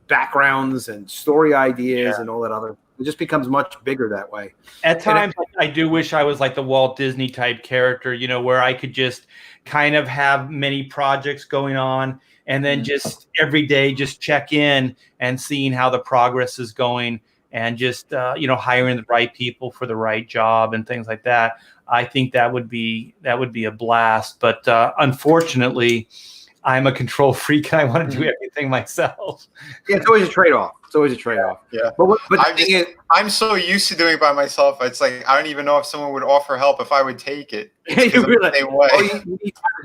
backgrounds and story ideas and all that other. It just becomes much bigger that way. At times, I do wish I was like the Walt Disney type character, where I could just kind of have many projects going on and then just every day just check in and seeing how the progress is going and just, hiring the right people for the right job and things like that. I think that would be a blast. But unfortunately, I'm a control freak and I want to do everything myself. Yeah, it's always a trade-off. Yeah. But I'm so used to doing it by myself. It's I don't even know if someone would offer help if I would take it. You need to have it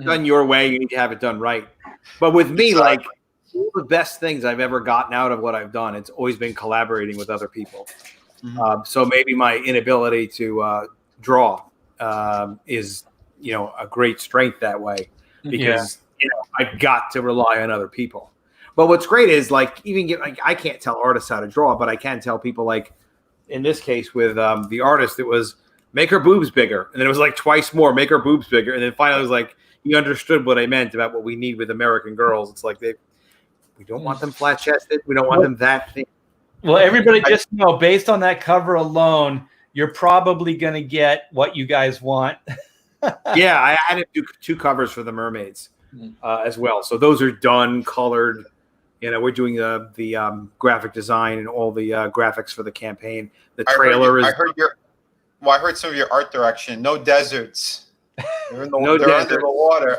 done your way. You need to have it done right. But with me, all the best things I've ever gotten out of what I've done, it's always been collaborating with other people. So maybe my inability to draw is, a great strength that way because I've got to rely on other people. But what's great is I can't tell artists how to draw, but I can tell people in this case with the artist, it was make her boobs bigger. And then it was twice more, make her boobs bigger. And then finally it was he understood what I meant about what we need with American girls. It's we don't want them flat chested. We don't want them that thin. Well, everybody just know based on that cover alone, you're probably going to get what you guys want. Yeah, I had to do 2 covers for the mermaids as well. So those are done, colored. We're doing the graphic design and all the graphics for the campaign. The trailer I heard some of your art direction. No deserts. They're under the water.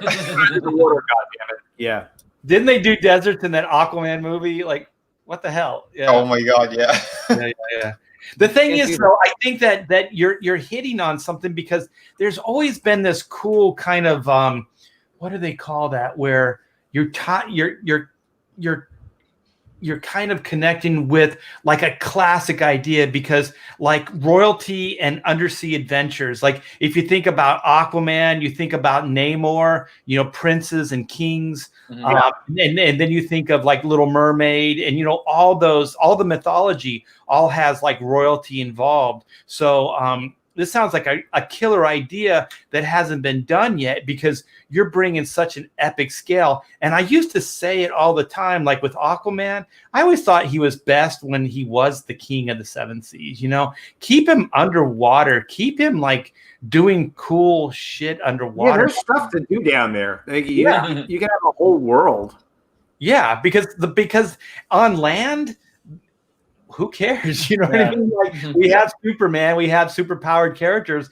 Under the water, goddammit. Yeah. Didn't they do deserts in that Aquaman movie? What the hell? Yeah. Oh my God, yeah. Yeah. The thing is, though, I think that you're hitting on something because there's always been this cool kind of what do they call that? Where you're kind of connecting with a classic idea because royalty and undersea adventures. If you think about Aquaman, you think about Namor, princes and kings. And then you think of Little Mermaid and, all the mythology all has royalty involved. So this sounds like a killer idea that hasn't been done yet because you're bringing such an epic scale. And I used to say it all the time, with Aquaman, I always thought he was best when he was the king of the 7 seas, keep him underwater, keep him doing cool shit underwater. Yeah, there's stuff to do down there. You can have a whole world. Yeah, because on land, who cares? You know what I mean? We have Superman, we have superpowered characters.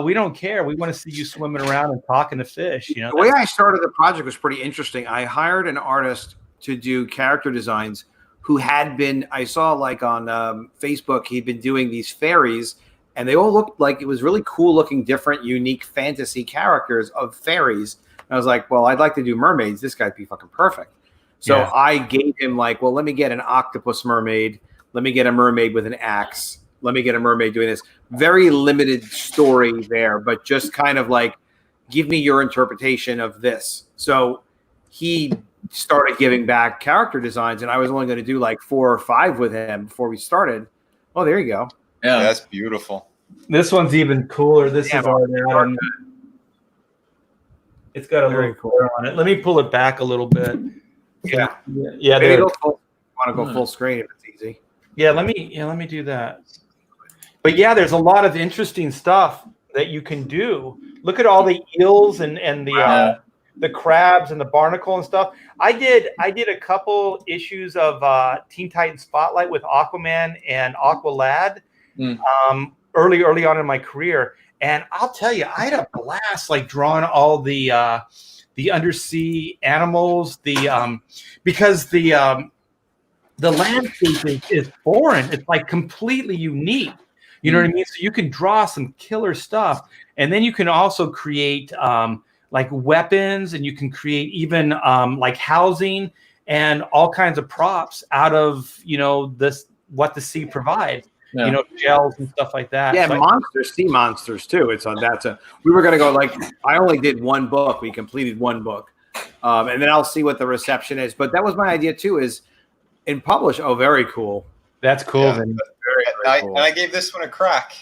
We don't care. We want to see you swimming around and talking to fish. The way I started the project was pretty interesting. I hired an artist to do character designs who had been, I saw like on Facebook, he'd been doing these fairies, and they all looked like it was really cool looking, different, unique fantasy characters of fairies. And I was like, well, I'd like to do mermaids. This guy'd be fucking perfect. So Yeah. I gave him like, well, let me get an octopus mermaid. Let me get a mermaid with an axe. Let me get a mermaid doing this. Very limited story there, but just kind of like, give me your interpretation of this. So he started giving back character designs, and I was only going to do like 4 or 5 with him before we started. Oh, there you go. Yeah. That's beautiful. This one's even cooler. This Yeah, is our Adam. It's got a Very little color on it. Let me pull it back a little bit. Yeah. Yeah, Maybe there. go full, want to go full screen if it's easy. Yeah, let me do that. But yeah, there's a lot of interesting stuff that you can do. Look at all the eels and the crabs and the barnacle and stuff. I did a couple issues of Teen Titans Spotlight with Aquaman and Aqualad early on in my career, and I'll tell you, I had a blast like drawing all the undersea animals, because the landscape is foreign. It's like completely unique. You know what I mean? So you can draw some killer stuff, and then you can also create like weapons, and you can create even like housing and all kinds of props out of what the sea provides. Yeah. Gels and stuff like that. Yeah, So monsters, sea monsters too. It's on that. We were gonna go like I only did one book. We completed one book, and then I'll see what the reception is. But that was my idea too. Is in publish. Oh, very cool. that's cool. Yeah. Then. Very cool. And I gave this one a crack.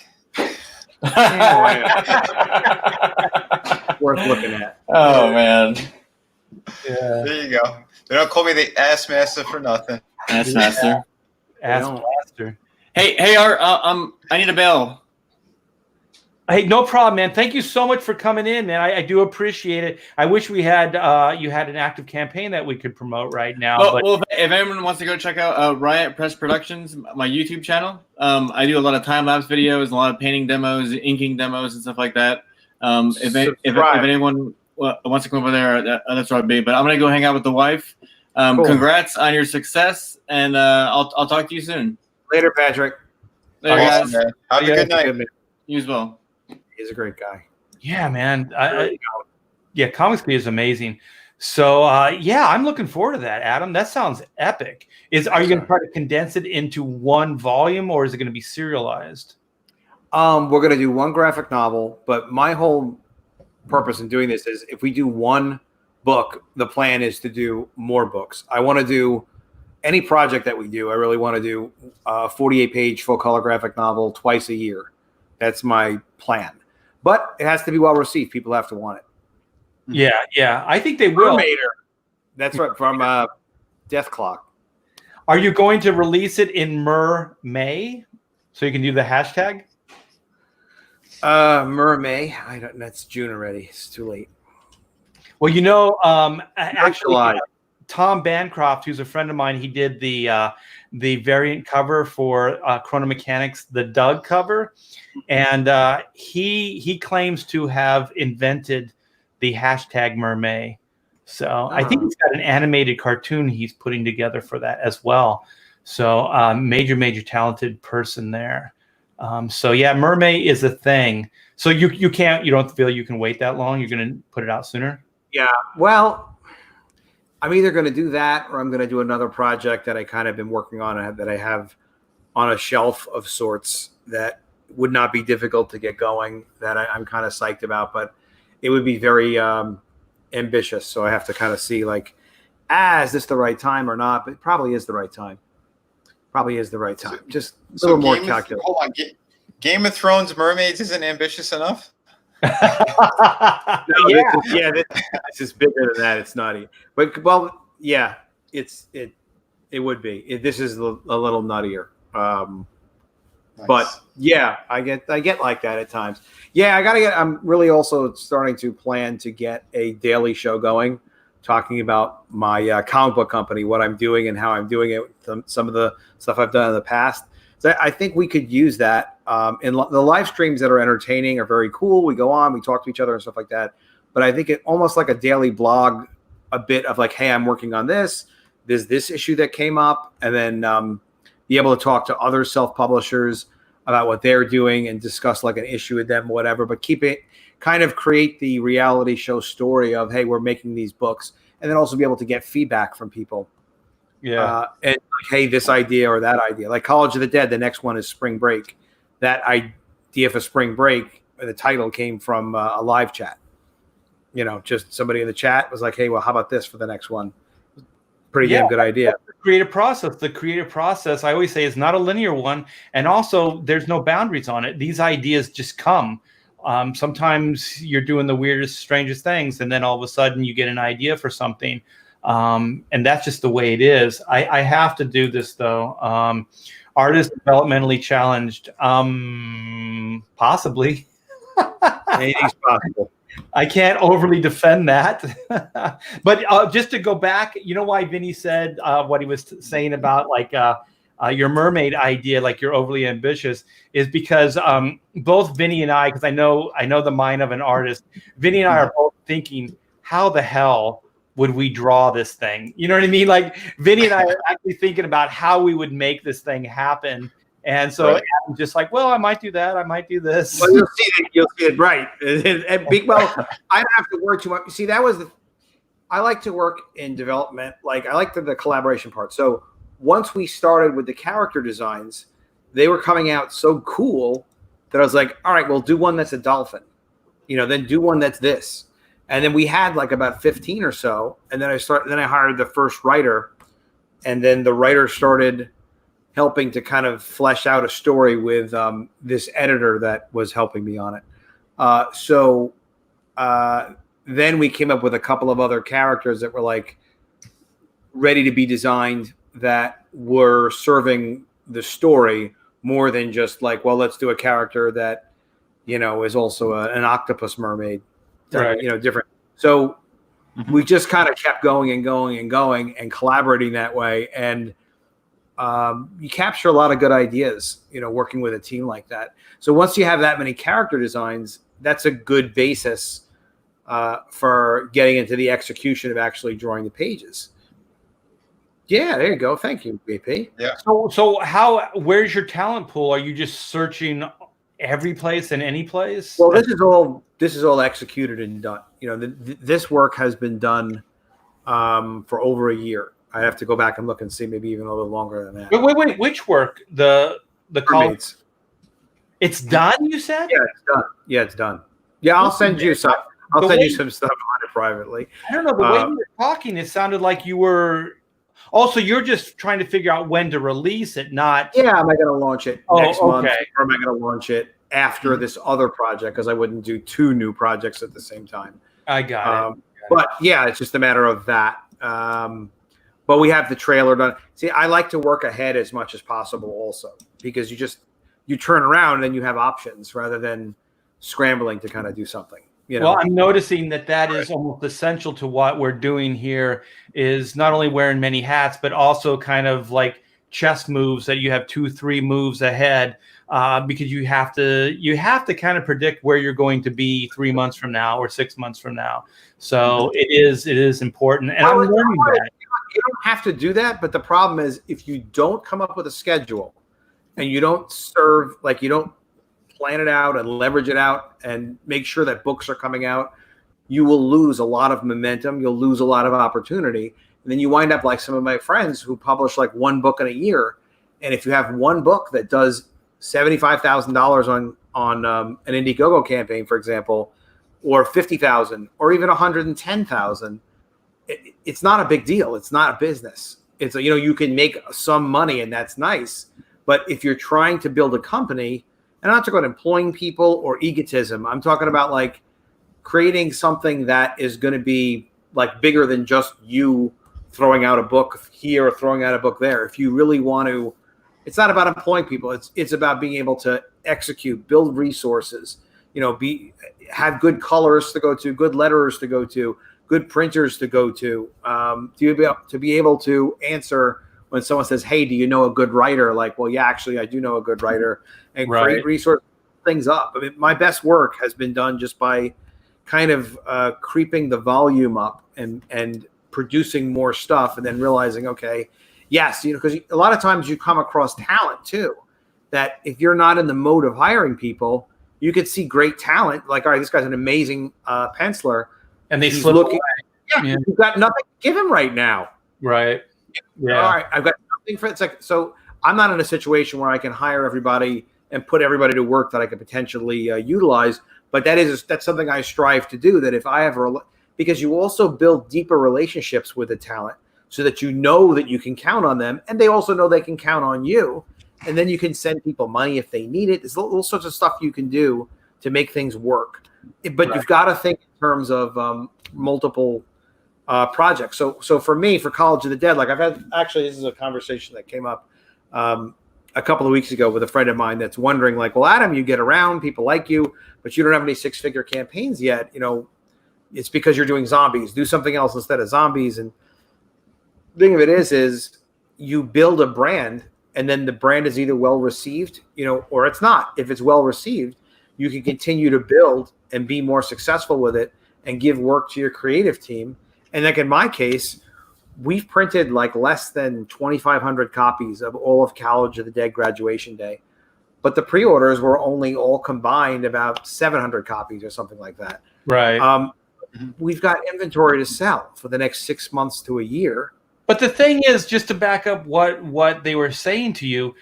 Worth looking at. Oh man. Yeah. There you go. They don't call me the ass master for nothing. That's master. Ask No. Blaster. Hey, Art. I need a bell. Hey, no problem, man. Thank you so much for coming in, man. I do appreciate it. I wish we had you had an active campaign that we could promote right now. Well, if anyone wants to go check out Riot Press Productions, my YouTube channel, I do a lot of time lapse videos, a lot of painting demos, inking demos, and stuff like that. If anyone wants to come over there, that's where I'll be. But I'm gonna go hang out with the wife. Cool. Congrats on your success, and I'll talk to you soon. Later, Patrick. Later, Awesome, guys. man. Have a good night. You as well. He's a great guy. yeah, man. Yeah, Comics Key is amazing. So yeah, I'm looking forward to that, Adam. That sounds epic. Are you going to try to condense it into one volume, or is it going to be serialized? We're going to do one graphic novel, but my whole purpose in doing this is if we do one book, the plan is to do more books. I want to do any project that we do. I really want to do a 48-page full color graphic novel twice a year. That's my plan. But it has to be well received. People have to want it. Yeah. I think they will. Mermaider. That's right, from Death Clock. Are you going to release it in May so you can do the hashtag? Mermay. I don't. That's June already. It's too late. Well, actually, Tom Bancroft, who's a friend of mine, he did the variant cover for Chrono Mechanics, the Doug cover, and he claims to have invented the hashtag Mermay. So I think he's got an animated cartoon he's putting together for that as well. So major talented person there. So yeah, Mermay is a thing. So you don't feel you can wait that long? You're going to put it out sooner? Yeah. Well, I'm either going to do that or I'm going to do another project that I kind of been working on that I have on a shelf of sorts that would not be difficult to get going, that I'm kind of psyched about, but it would be very ambitious. So I have to kind of see like, is this the right time or not? But it probably is the right time. Just a little more calculated. Hold on. Game of Thrones mermaids isn't ambitious enough? This is bigger than that. It's nutty, but well, yeah, it would be. This is a little nuttier. Nice. But yeah, I get like that at times. Yeah, I'm really also starting to plan to get a daily show going, talking about my comic book company, what I'm doing and how I'm doing it, some of the stuff I've done in the past. So I think we could use that. And the live streams that are entertaining are very cool. We go on, we talk to each other and stuff like that. But I think it almost like a daily blog, a bit of like, hey, I'm working on this. there's this issue that came up, and then be able to talk to other self-publishers about what they're doing and discuss like an issue with them, whatever, but keep it kind of create the reality show story of, hey, we're making these books, and then also be able to get feedback from people. Yeah. And like, hey, this idea or that idea, like College of the Dead, the next one is Spring Break. That idea for Spring Break, the title came from a live chat. Just somebody in the chat was like, hey, well, how about this for the next one? Pretty damn good idea. The creative process, I always say, is not a linear one. And also, there's no boundaries on it. These ideas just come. Sometimes you're doing the weirdest, strangest things, and then all of a sudden you get an idea for something. And that's just the way it is. I have to do this, though. Artist developmentally challenged. Possibly. Anything's possible. I can't overly defend that. But just to go back, you know why Vinny said what he was saying about like your mermaid idea, like you're overly ambitious, is because both Vinny and I, because I know the mind of an artist, Vinny and I are both thinking, how the hell would we draw this thing? You know what I mean? Like Vinny and I are actually thinking about how we would make this thing happen. And so I'm just like, well, I might do that. I might do this. Well, you'll see it right. Well, I don't have to work too much. See, I like to work in development. Like I like the collaboration part. So once we started with the character designs, they were coming out so cool that I was like, all right, well, do one that's a dolphin, then do one that's this. And then we had like about 15 or so. And then I hired the first writer, and then the writer started helping to kind of flesh out a story with this editor that was helping me on it. So then we came up with a couple of other characters that were like ready to be designed that were serving the story more than just like, well, let's do a character that, is also an octopus mermaid, right. Different. So we just kind of kept going and going and going and collaborating that way. And you capture a lot of good ideas, working with a team like that. So once you have that many character designs, that's a good basis for getting into the execution of actually drawing the pages. Yeah, there you go. Thank you, BP. Yeah. So where's your talent pool? Are you just searching every place and any place? Well, this is all executed and done. This work has been done for over a year. I have to go back and look and see, maybe even a little longer than that. Wait, which work? The Mermaids. It's done, you said? Yeah, it's done. Yeah, it's done. Yeah, I'll send you some. I'll send you some stuff on it privately. I don't know. The way you were talking, it sounded like you were. Also, you're just trying to figure out when to release it, not. Yeah, am I going to launch it next month, okay. or am I going to launch it after this other project? Because I wouldn't do two new projects at the same time. I got it. But yeah, it's just a matter of that. But we have the trailer done. See, I like to work ahead as much as possible also, because you turn around and you have options rather than scrambling to kind of do something. Well, I'm noticing that is almost essential to what we're doing here, is not only wearing many hats, but also kind of like chess moves that you have 2-3 moves ahead, because you have to kind of predict where you're going to be 3 months from now or 6 months from now. So it is important, and I'm learning that. You don't have to do that, but the problem is if you don't come up with a schedule and you don't you don't plan it out and leverage it out and make sure that books are coming out, you will lose a lot of momentum. You'll lose a lot of opportunity. And then you wind up like some of my friends who publish like one book in a year. And if you have one book that does $75,000 on an Indiegogo campaign, for example, or $50,000 or even $110,000, it's not a big deal. It's not a business. It's you can make some money and that's nice. But if you're trying to build a company, and I'm not talking about employing people or egotism, I'm talking about like creating something that is going to be like bigger than just you throwing out a book here or throwing out a book there. If you really want to, it's not about employing people. It's about being able to execute, build resources, have good colors to go to, good letterers to go to, good printers to go to be able to answer when someone says, hey, do you know a good writer? Like, well, yeah, actually, I do know a good writer, and create resource things up. I mean, my best work has been done just by kind of creeping the volume up and producing more stuff and then realizing, okay, yes, because a lot of times you come across talent too, that if you're not in the mode of hiring people, you could see great talent. Like, all right, this guy's an amazing penciler. And they He's slip looking, away. Yeah. You've got nothing to give him right now. Right. Yeah. All right, I've got nothing for it's like, so I'm not in a situation where I can hire everybody and put everybody to work that I could potentially utilize. But that's something I strive to do. That if I ever, because you also build deeper relationships with the talent, so that you know that you can count on them, and they also know they can count on you. And then you can send people money if they need it. There's all sorts of stuff you can do to make things work. But You've got to think in terms of multiple projects. So for me, for College of the Dead, like I've had, actually, this is a conversation that came up a couple of weeks ago with a friend of mine that's wondering, like, well, Adam, you get around, people like you, but you don't have any six-figure campaigns yet. It's because you're doing zombies. Do something else instead of zombies. And the thing of it is you build a brand, and then the brand is either well received, or it's not. If it's well received, you can continue to build and be more successful with it and give work to your creative team. And like in my case, we've printed like less than 2,500 copies of all of College of the Dead graduation day. But the pre-orders were only all combined about 700 copies or something like that. Right. We've got inventory to sell for the next 6 months to a year. But the thing is, just to back up what they were saying to you,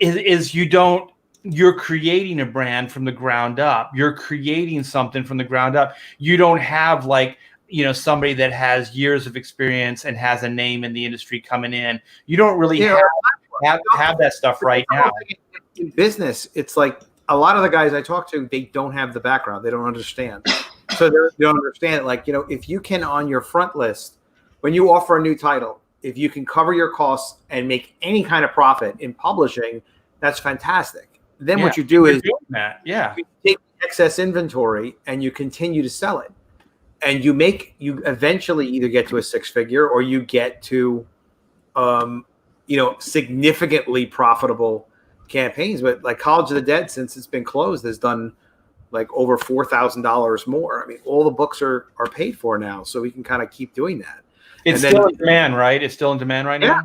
is you're creating a brand from the ground up. You're creating something from the ground up. You don't have somebody that has years of experience and has a name in the industry coming in. You don't really have that stuff right now. In business, it's like a lot of the guys I talk to, they don't have the background. They don't understand. So they don't understand it. Like, if you can, on your front list, when you offer a new title, if you can cover your costs and make any kind of profit in publishing, that's fantastic. Then what you do is you take excess inventory and you continue to sell it. And you eventually either get to a six-figure or you get to, significantly profitable campaigns. But like College of the Dead, since it's been closed, has done like over $4,000 more. I mean, all the books are paid for now, so we can kind of keep doing that. It's still in demand, right? It's still in demand right now?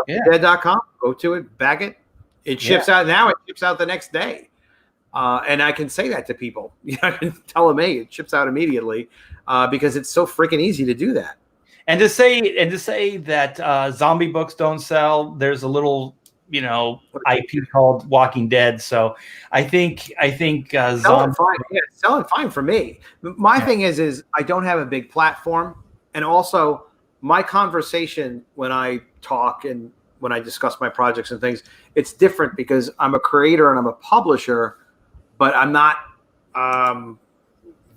Yeah. Dead.com. Go to it, bag it. It ships out now. It ships out the next day. And I can say that to people. I can tell them, hey, it ships out immediately because it's so freaking easy to do that. And to say that zombie books don't sell, there's a little, IP called Walking Dead. So I think selling fine. Yeah, selling fine for me. My thing is I don't have a big platform, and also my conversation when I talk and when I discuss my projects and things, it's different because I'm a creator and I'm a publisher, but I'm not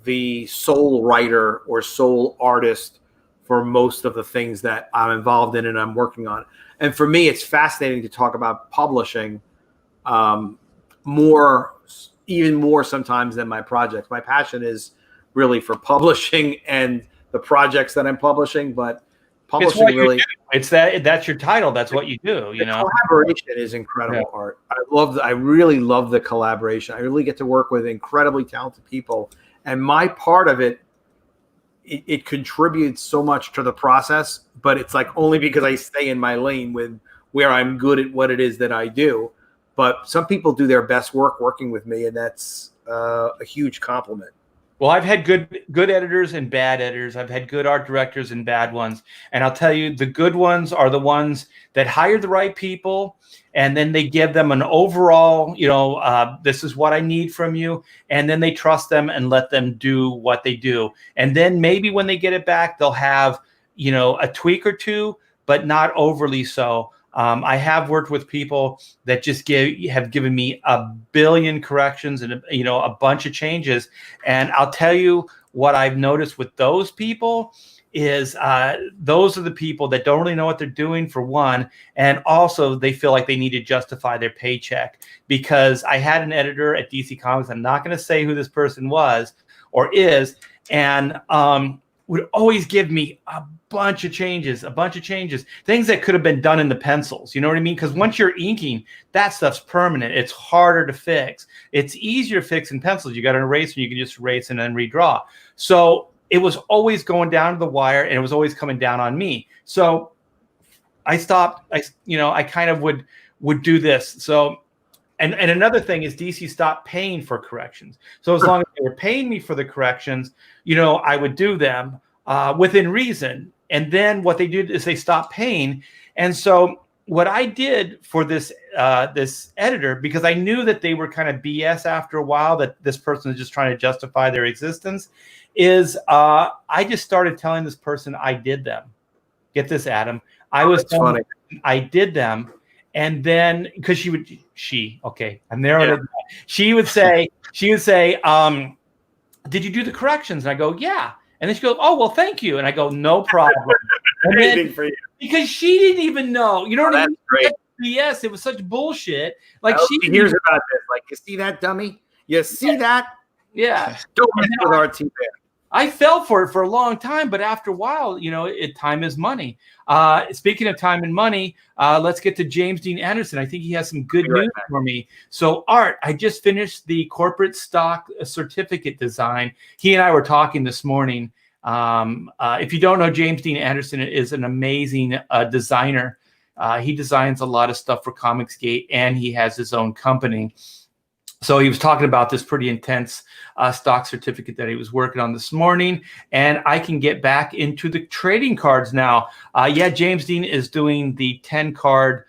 the sole writer or sole artist for most of the things that I'm involved in and I'm working on. And for me, it's fascinating to talk about publishing even more sometimes than my projects. My passion is really for publishing and the projects that I'm publishing, but publishing really, that's your title. That's what you do. Collaboration is incredible, Art. I really love the collaboration. I really get to work with incredibly talented people, and my part of it contributes so much to the process. But it's like only because I stay in my lane with where I'm good at what it is that I do. But some people do their best work working with me, and that's a huge compliment. Well, I've had good editors and bad editors. I've had good art directors and bad ones. And I'll tell you, the good ones are the ones that hire the right people, and then they give them an overall, this is what I need from you. And then they trust them and let them do what they do. And then maybe when they get it back, they'll have, a tweak or two, but not overly so. I have worked with people that just have given me a billion corrections and a bunch of changes. And I'll tell you what I've noticed with those people is those are the people that don't really know what they're doing, for one, and also they feel like they need to justify their paycheck. Because I had an editor at DC Comics, I'm not going to say who this person was or is, and would always give me a bunch of changes, things that could have been done in the pencils. You know what I mean? Because once you're inking, that stuff's permanent. It's harder to fix. It's easier to fix in pencils. You got an eraser, you can just erase and then redraw. So it was always going down to the wire, and it was always coming down on me. So I stopped. I kind of would do this. So, and another thing is DC stopped paying for corrections. So as long as they were paying me for the corrections, I would do them within reason. And then what they did is they stopped paying. And so what I did for this editor, because I knew that they were kind of BS after a while, that this person is just trying to justify their existence, is I just started telling this person I did them. Get this, Adam. I was telling them I did them, and then because she would say, did you do the corrections? And I go, yeah. And then she goes, oh, well, thank you. And I go, no problem. And then, for you. because she didn't even know. You know what I mean? Great. Yes, it was such bullshit. Like she hears about this. Like, you see that, dummy? You see that? Yeah. Don't mess with our team. I fell for it for a long time, but after a while, time is money. Speaking of time and money, let's get to James Dean Anderson. I think he has some good news for me. So, Art, I just finished the corporate stock certificate design. He and I were talking this morning. If you don't know, James Dean Anderson is an amazing designer. He designs a lot of stuff for Comicsgate, and he has his own company. So he was talking about this pretty intense stock certificate that he was working on this morning, and I can get back into the trading cards now. James Dean is doing the 10-card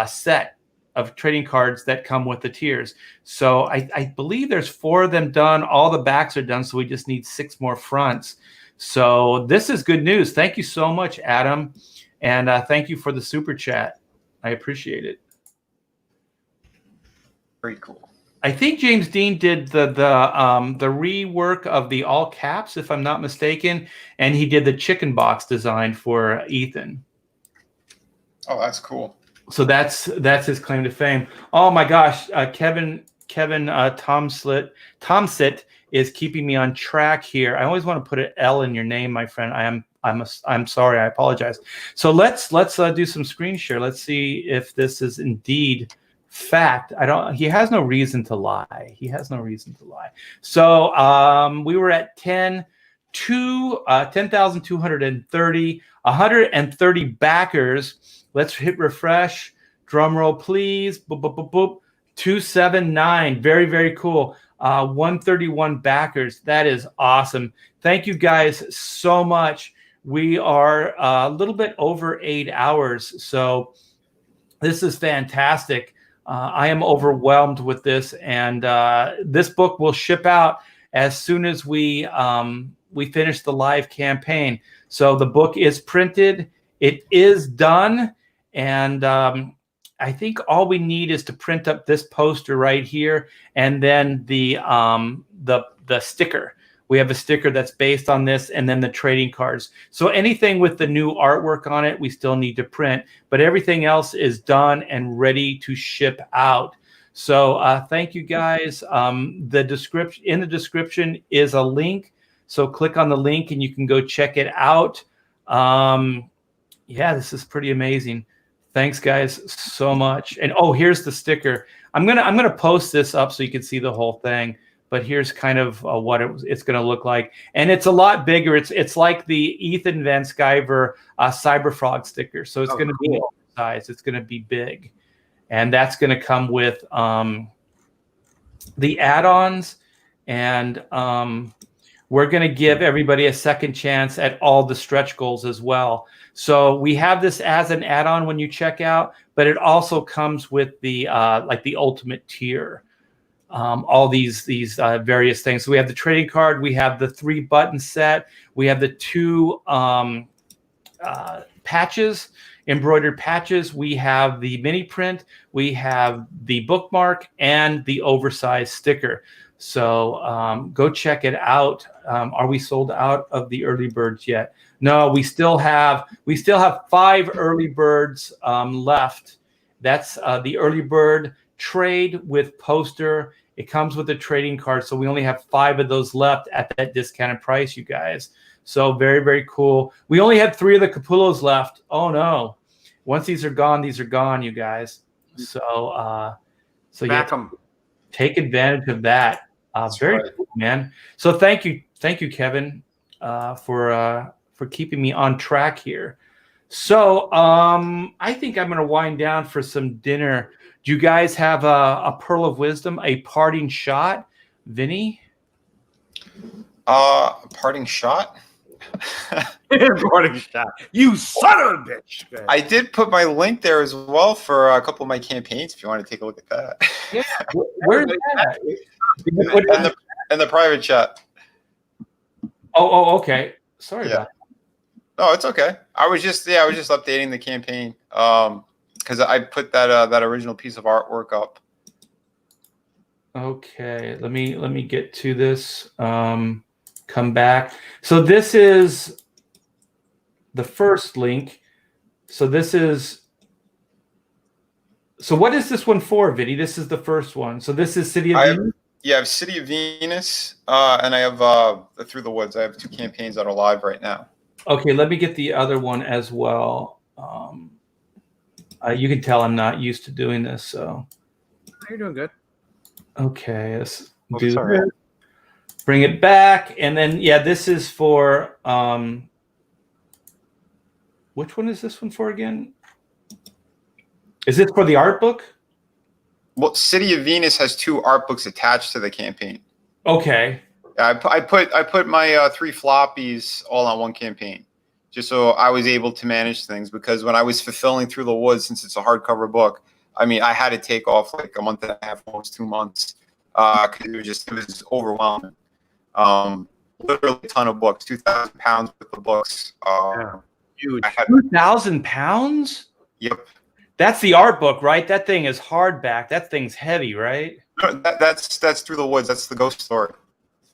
set of trading cards that come with the tiers. So I believe there's 4 of them done. All the backs are done, so we just need 6 more fronts. So this is good news. Thank you so much, Adam, and thank you for the super chat. I appreciate it. Very cool. I think James Dean did the rework of the all caps, if I'm not mistaken, and he did the chicken box design for Ethan. Oh, that's cool. So that's his claim to fame. Oh my gosh, Kevin Tomsit is keeping me on track here. I always want to put an L in your name, my friend. I'm sorry. I apologize. So let's do some screen share. Let's see if this is indeed fact. He has no reason to lie. So we were at 10,230, 130 backers. Let's hit refresh. Drum roll, please. Boop, boop, boop, boop. 279. Very, very cool. 131 backers. That is awesome. Thank you guys so much. We are a little bit over 8 hours. So this is fantastic. I am overwhelmed with this, and this book will ship out as soon as we finish the live campaign. So the book is printed, it is done, and I think all we need is to print up this poster right here, and then the sticker. We have a sticker that's based on this, and then the trading cards. So anything with the new artwork on it, we still need to print, but everything else is done and ready to ship out. So thank you guys. In the description is a link. So click on the link and you can go check it out. This is pretty amazing. Thanks guys so much. And here's the sticker. I'm gonna post this up so you can see the whole thing. But here's kind of what it's going to look like. And it's a lot bigger. It's like the Ethan Van Sciver Cyberfrog sticker. So it's going to be oversized. It's going to be big. And that's going to come with the add-ons. And we're going to give everybody a second chance at all the stretch goals as well. So we have this as an add-on when you check out, but it also comes with the like the ultimate tier. All these various things. So we have the trading card, we have the 3-button set, we have the 2 patches, embroidered patches, we have the mini print, we have the bookmark, and the oversized sticker. So go check it out. Are we sold out of the early birds yet? No, we still have 5 early birds left. That's the early bird trade with poster. It comes with a trading card, so we only have 5 of those left at that discounted price, you guys. So very, very cool. We only have 3 of the Capullos left. Oh no! Once these are gone, you guys. So Back 'em. Take advantage of that. Very cool, man. So thank you, Kevin. for keeping me on track here. So I think I'm going to wind down for some dinner. Do you guys have a pearl of wisdom, a parting shot, Vinny? Parting shot. Parting shot. You son of a bitch. I did put my link there as well for a couple of my campaigns. If you want to take a look at that. Yeah. Where's that? In the private chat. Oh, okay. Sorry about that. No, it's okay. I was just updating the campaign because I put that original piece of artwork up. Okay, let me get to this. Come back. So this is the first link. So what is this one for, Vinny? This is the first one. So this is City of Venus? Yeah, I have City of Venus, and I have Through the Woods. I have 2 campaigns that are live right now. Okay, let me get the other one as well. You can tell I'm not used to doing this, so. You're doing good. Okay, let's do this. Bring it back, and then this is for which one is this one for again? Is this for the art book? Well, City of Venus has 2 art books attached to the campaign. Okay. I put my 3 floppies all on one campaign, just so I was able to manage things. Because when I was fulfilling Through the Woods, since it's a hardcover book, I mean, I had to take off like a month and a half, almost 2 months, because it was overwhelming. Literally a ton of books, 2,000 pounds worth of books. Huge. 2,000 pounds? Yep. That's the art book, right? That thing is hardback. That thing's heavy, right? No, that's Through the Woods. That's the ghost story.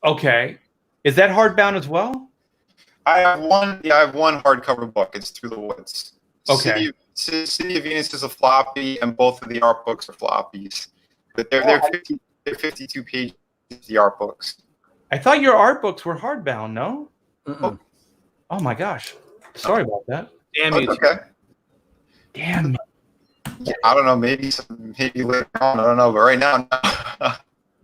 Okay. Is that hardbound as well? I have one hardcover book. It's Through the Woods. Okay. City of Venus is a floppy, and both of the art books are floppies. But they're 52 pages, the art books. I thought your art books were hardbound, no? Mm-mm. Oh my gosh. Sorry about that. Damn That's you. okay. Damn. I don't know. Maybe later on. I don't know. But right now, no.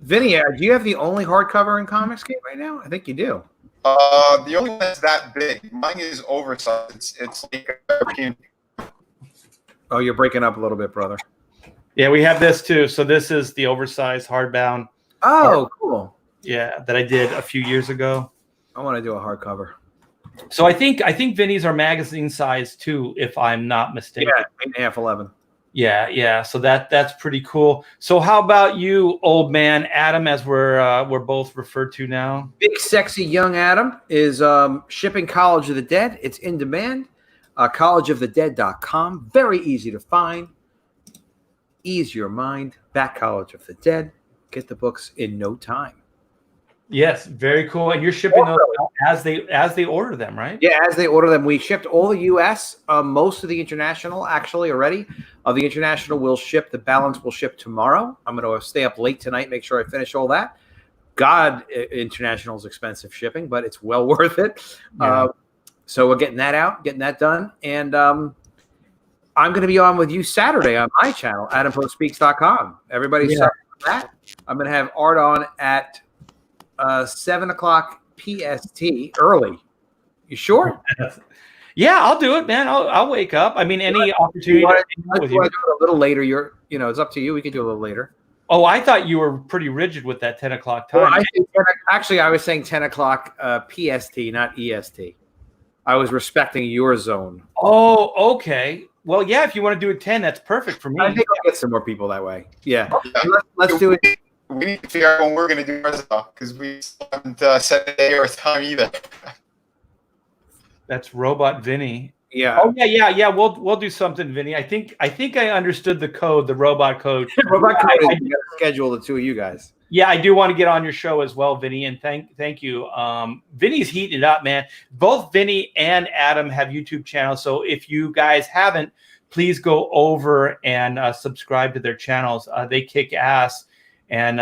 Vinny, do you have the only hardcover in Comicsgate right now? I think you do. The only one that's that big. Mine is oversized. It's like European. Oh, you're breaking up a little bit, brother. Yeah, we have this too. So this is the oversized hardbound. Oh, cool. Yeah, that I did a few years ago. I want to do a hardcover. So I think Vinny's are magazine size too, if I'm not mistaken. Yeah, 8.5, 11. Yeah. So that's pretty cool. So how about you, old man Adam, as we're both referred to now? Big sexy young Adam is shipping College of the Dead. It's in demand. collegeofthedead.com. Very easy to find. Ease your mind. Back College of the Dead. Get the books in no time. Yes, very cool. And you're shipping those as they order them, right? Yeah, as they order them. We shipped all the U.S., most of the international actually already. The international will ship. The balance will ship tomorrow. I'm going to stay up late tonight, make sure I finish all that. God, international is expensive shipping, but it's well worth it. Yeah. So we're getting that out, getting that done. And I'm going to be on with you Saturday on my channel, AdamPostSpeaks.com. Everybody start with that. I'm going to have art on at 7 o'clock PST early. You sure? Yeah, I'll do it, man. I'll wake up. I mean, any opportunity. You want to do it a little later? It's up to you. We can do a little later. Oh, I thought you were pretty rigid with that 10 o'clock time. Well, I was saying 10 o'clock PST, not EST. I was respecting your zone. Oh, okay. Well, yeah, if you want to do it 10, that's perfect for me. I think I'll get some more people that way. Yeah. Let's do it. We need to figure out when we're going to do ours, because we haven't set a day or a time either. That's Robot Vinny. Yeah. Oh yeah. We'll do something, Vinny. I think I understood the code, the robot code. Robot code. You got to schedule the two of you guys. Yeah, I do want to get on your show as well, Vinny, and thank you. Vinny's heating it up, man. Both Vinny and Adam have YouTube channels, so if you guys haven't, please go over and subscribe to their channels. They kick ass. And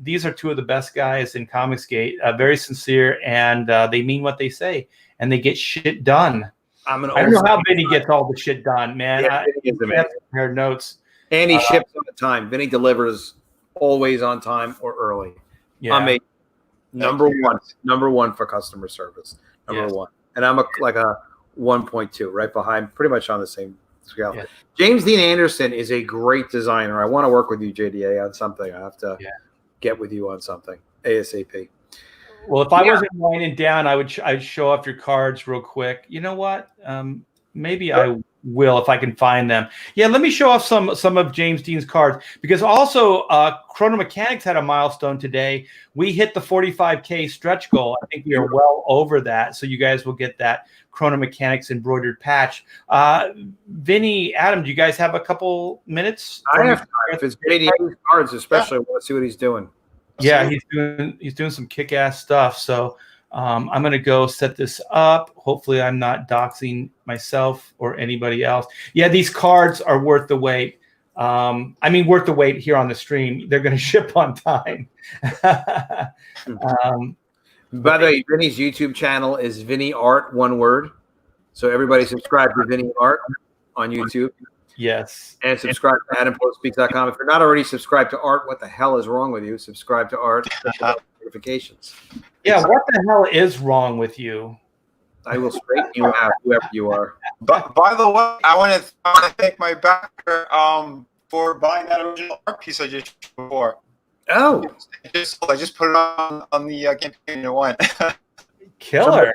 these are two of the best guys in Comicsgate. Very sincere, and they mean what they say, and they get shit done. I don't know how Vinny gets all the shit done, man. Yeah, He has prepared notes. And he ships on time. Vinny delivers always on time or early. Yeah. I'm a number one for customer service. number Yes. 1, and I'm like a 1.2, right behind, pretty much on the same scale. Yeah. James Dean Anderson is a great designer. I want to work with you, JDA, on something. I have to get with you on something ASAP. Well, if I wasn't winding down, I'd show off your cards real quick. You know what? Maybe I will if I can find them. Yeah, let me show off some of James Dean's cards, because also Chrono Mechanics had a milestone today. We hit the 45K stretch goal. I think we are well over that, so you guys will get that Chrono Mechanics embroidered patch. Vinny, Adam, do you guys have a couple minutes? I have time. If it's JDA's cards, especially, I want to see what he's doing. Yeah, he's doing some kick-ass stuff. So I'm going to go set this up. Hopefully I'm not doxing myself or anybody else. Yeah, these cards are worth the wait. Worth the wait here on the stream. They're going to ship on time. By the way, Vinny's YouTube channel is Vinny Art, one word. So everybody subscribe to Vinny Art on YouTube. Yes. And subscribe to AdamPostSpeaks.com. If you're not already subscribed to Art, what the hell is wrong with you? Subscribe to Art. Notifications. Yeah, what the hell is wrong with you? I will straighten you out, whoever you are. But by the way, I want to thank my backer for buying that original art piece I just showed before. Oh, I just put it on the campaign it went. Killer.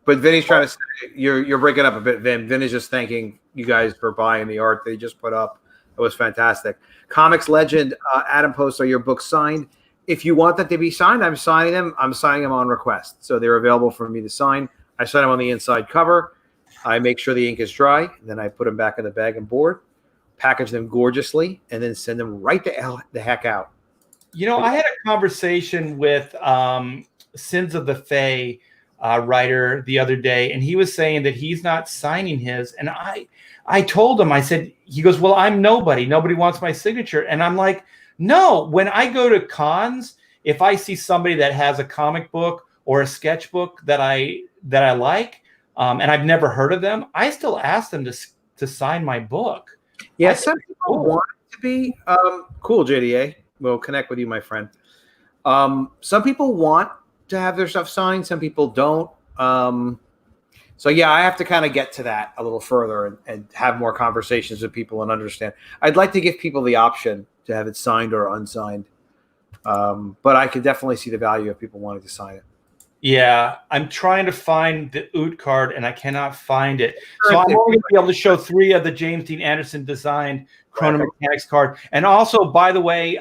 But Vinny's trying to say, you're breaking up a bit, Vin. Vin is just thanking you guys for buying the art they just put up. It was fantastic. Comics Legend, Adam Post, are your books signed? If you want them to be signed, I'm signing them. I'm signing them on request. So they're available for me to sign. I sign them on the inside cover. I make sure the ink is dry. And then I put them back in the bag and board, package them gorgeously, and then send them right the heck out. You know, I had a conversation with Sins of the Fae writer the other day, and he was saying that he's not signing his. And I told him, I said, he goes, well, I'm nobody. Nobody wants my signature. And I'm like, no, when I go to cons, if I see somebody that has a comic book or a sketchbook that I like, and I've never heard of them, I still ask them to sign my book. Yeah, some people want it to be cool, JDA. We'll connect with you, my friend. Some people want to have their stuff signed. Some people don't. So yeah, I have to kind of get to that a little further and have more conversations with people and understand. I'd like to give people the option to have it signed or unsigned. But I could definitely see the value of people wanting to sign it. Yeah, I'm trying to find the OOT card and I cannot find it. So I'm only going to be able to show 3 of the James Dean Anderson designed Chrono Mechanics card. And also, by the way,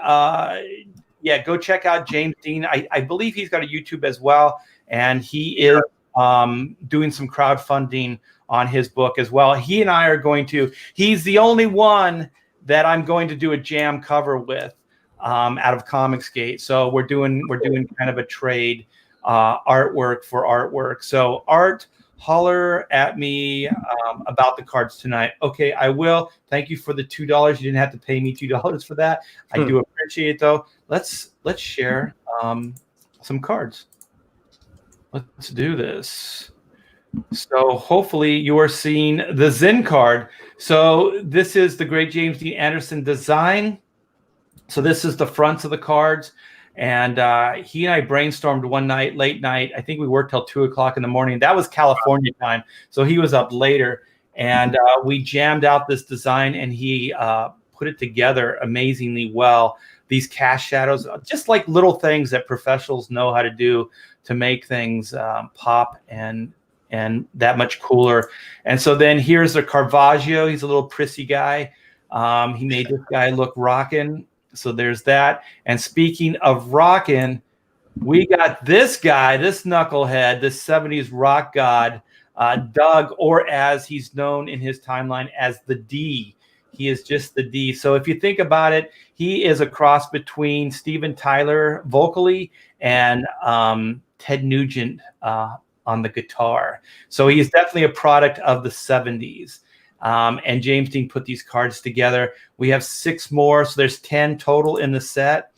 go check out James Dean. I believe he's got a YouTube as well, and he is doing some crowdfunding on his book as well. He and I are going to. He's the only one that I'm going to do a jam cover with out of Comicsgate. So we're doing kind of a trade artwork for artwork. So Art, holler at me about the cards tonight. Okay, I will. Thank you for the $2. You didn't have to pay me $2 for that. I do appreciate it, though. Let's share some cards. Let's do this. So hopefully you are seeing the Zen card. So this is the great James Dean Anderson design. So this is the fronts of the cards. And he and I brainstormed one night, late night. I think we worked till 2 o'clock in the morning. That was California time. So he was up later. And we jammed out this design, and he put it together amazingly well. These cast shadows, just like little things that professionals know how to do to make things pop and that much cooler. And so then here's the Caravaggio. He's a little prissy guy. He made this guy look rockin'. So there's that. And speaking of rockin', we got this guy, this knucklehead, this 70s rock god, Doug, or as he's known in his timeline as the D. He is just the D. So if you think about it, he is a cross between Steven Tyler vocally and Ted Nugent on the guitar. So he is definitely a product of the 70s. And James Dean put these cards together. We have 6 more, so there's 10 total in the set,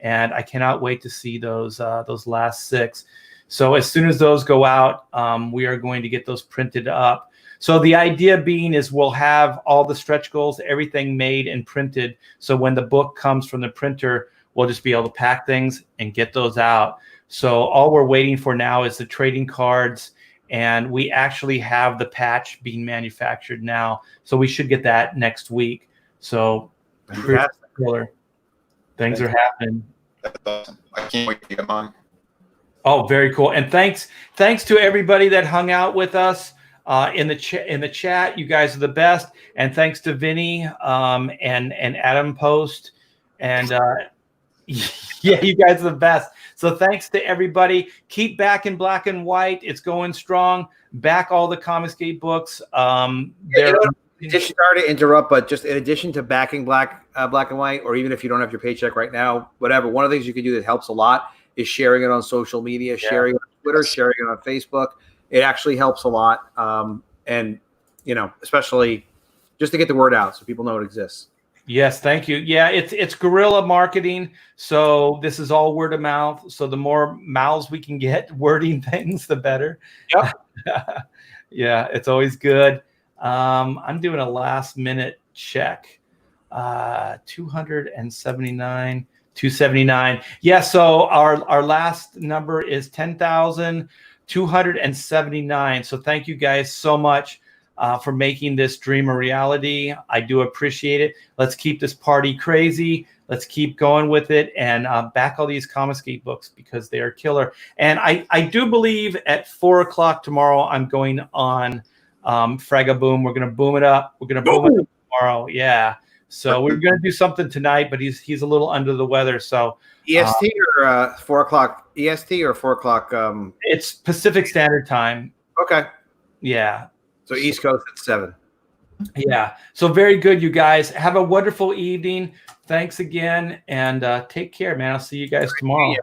and I cannot wait to see those last 6. So as soon as those go out, we are going to get those printed up. So the idea being is we'll have all the stretch goals, everything made and printed. So when the book comes from the printer, we'll just be able to pack things and get those out. So all we're waiting for now is the trading cards and we actually have the patch being manufactured now, so we should get that next week. So killer. Things are happening. That's awesome. I can't wait to get mine. Oh, very cool. And thanks to everybody that hung out with us in the chat. You guys are the best. And thanks to Vinny and Adam Post. And yeah, you guys are the best. So thanks to everybody. Keep Back in Black and White. It's going strong. Back all the Comicsgate books. Sorry to interrupt, but just in addition to backing Black and White, or even if you don't have your paycheck right now, whatever, one of the things you can do that helps a lot is sharing it on social media, sharing it on Twitter, sharing it on Facebook. It actually helps a lot. And, especially just to get the word out so people know it exists. Yes, thank you. Yeah, it's guerrilla marketing. So this is all word of mouth. So the more mouths we can get wording things, the better. Yep. Yeah, it's always good. I'm doing a last minute check. 279, 279. Yeah, so our last number is 10,279. So thank you guys so much for making this dream a reality. I do appreciate it. Let's keep this party crazy. Let's keep going with it and back all these Comicsgate books because they are killer. And I do believe at 4:00 tomorrow I'm going on Fragaboom. We're going to boom it up. We're going to boom it up tomorrow. Yeah. So we're going to do something tonight, but he's a little under the weather. So EST or 4:00 EST or 4:00? It's Pacific Standard Time. Okay. Yeah. So East Coast at 7. Yeah. So very good, you guys. Have a wonderful evening. Thanks again, and take care, man. I'll see you guys tomorrow.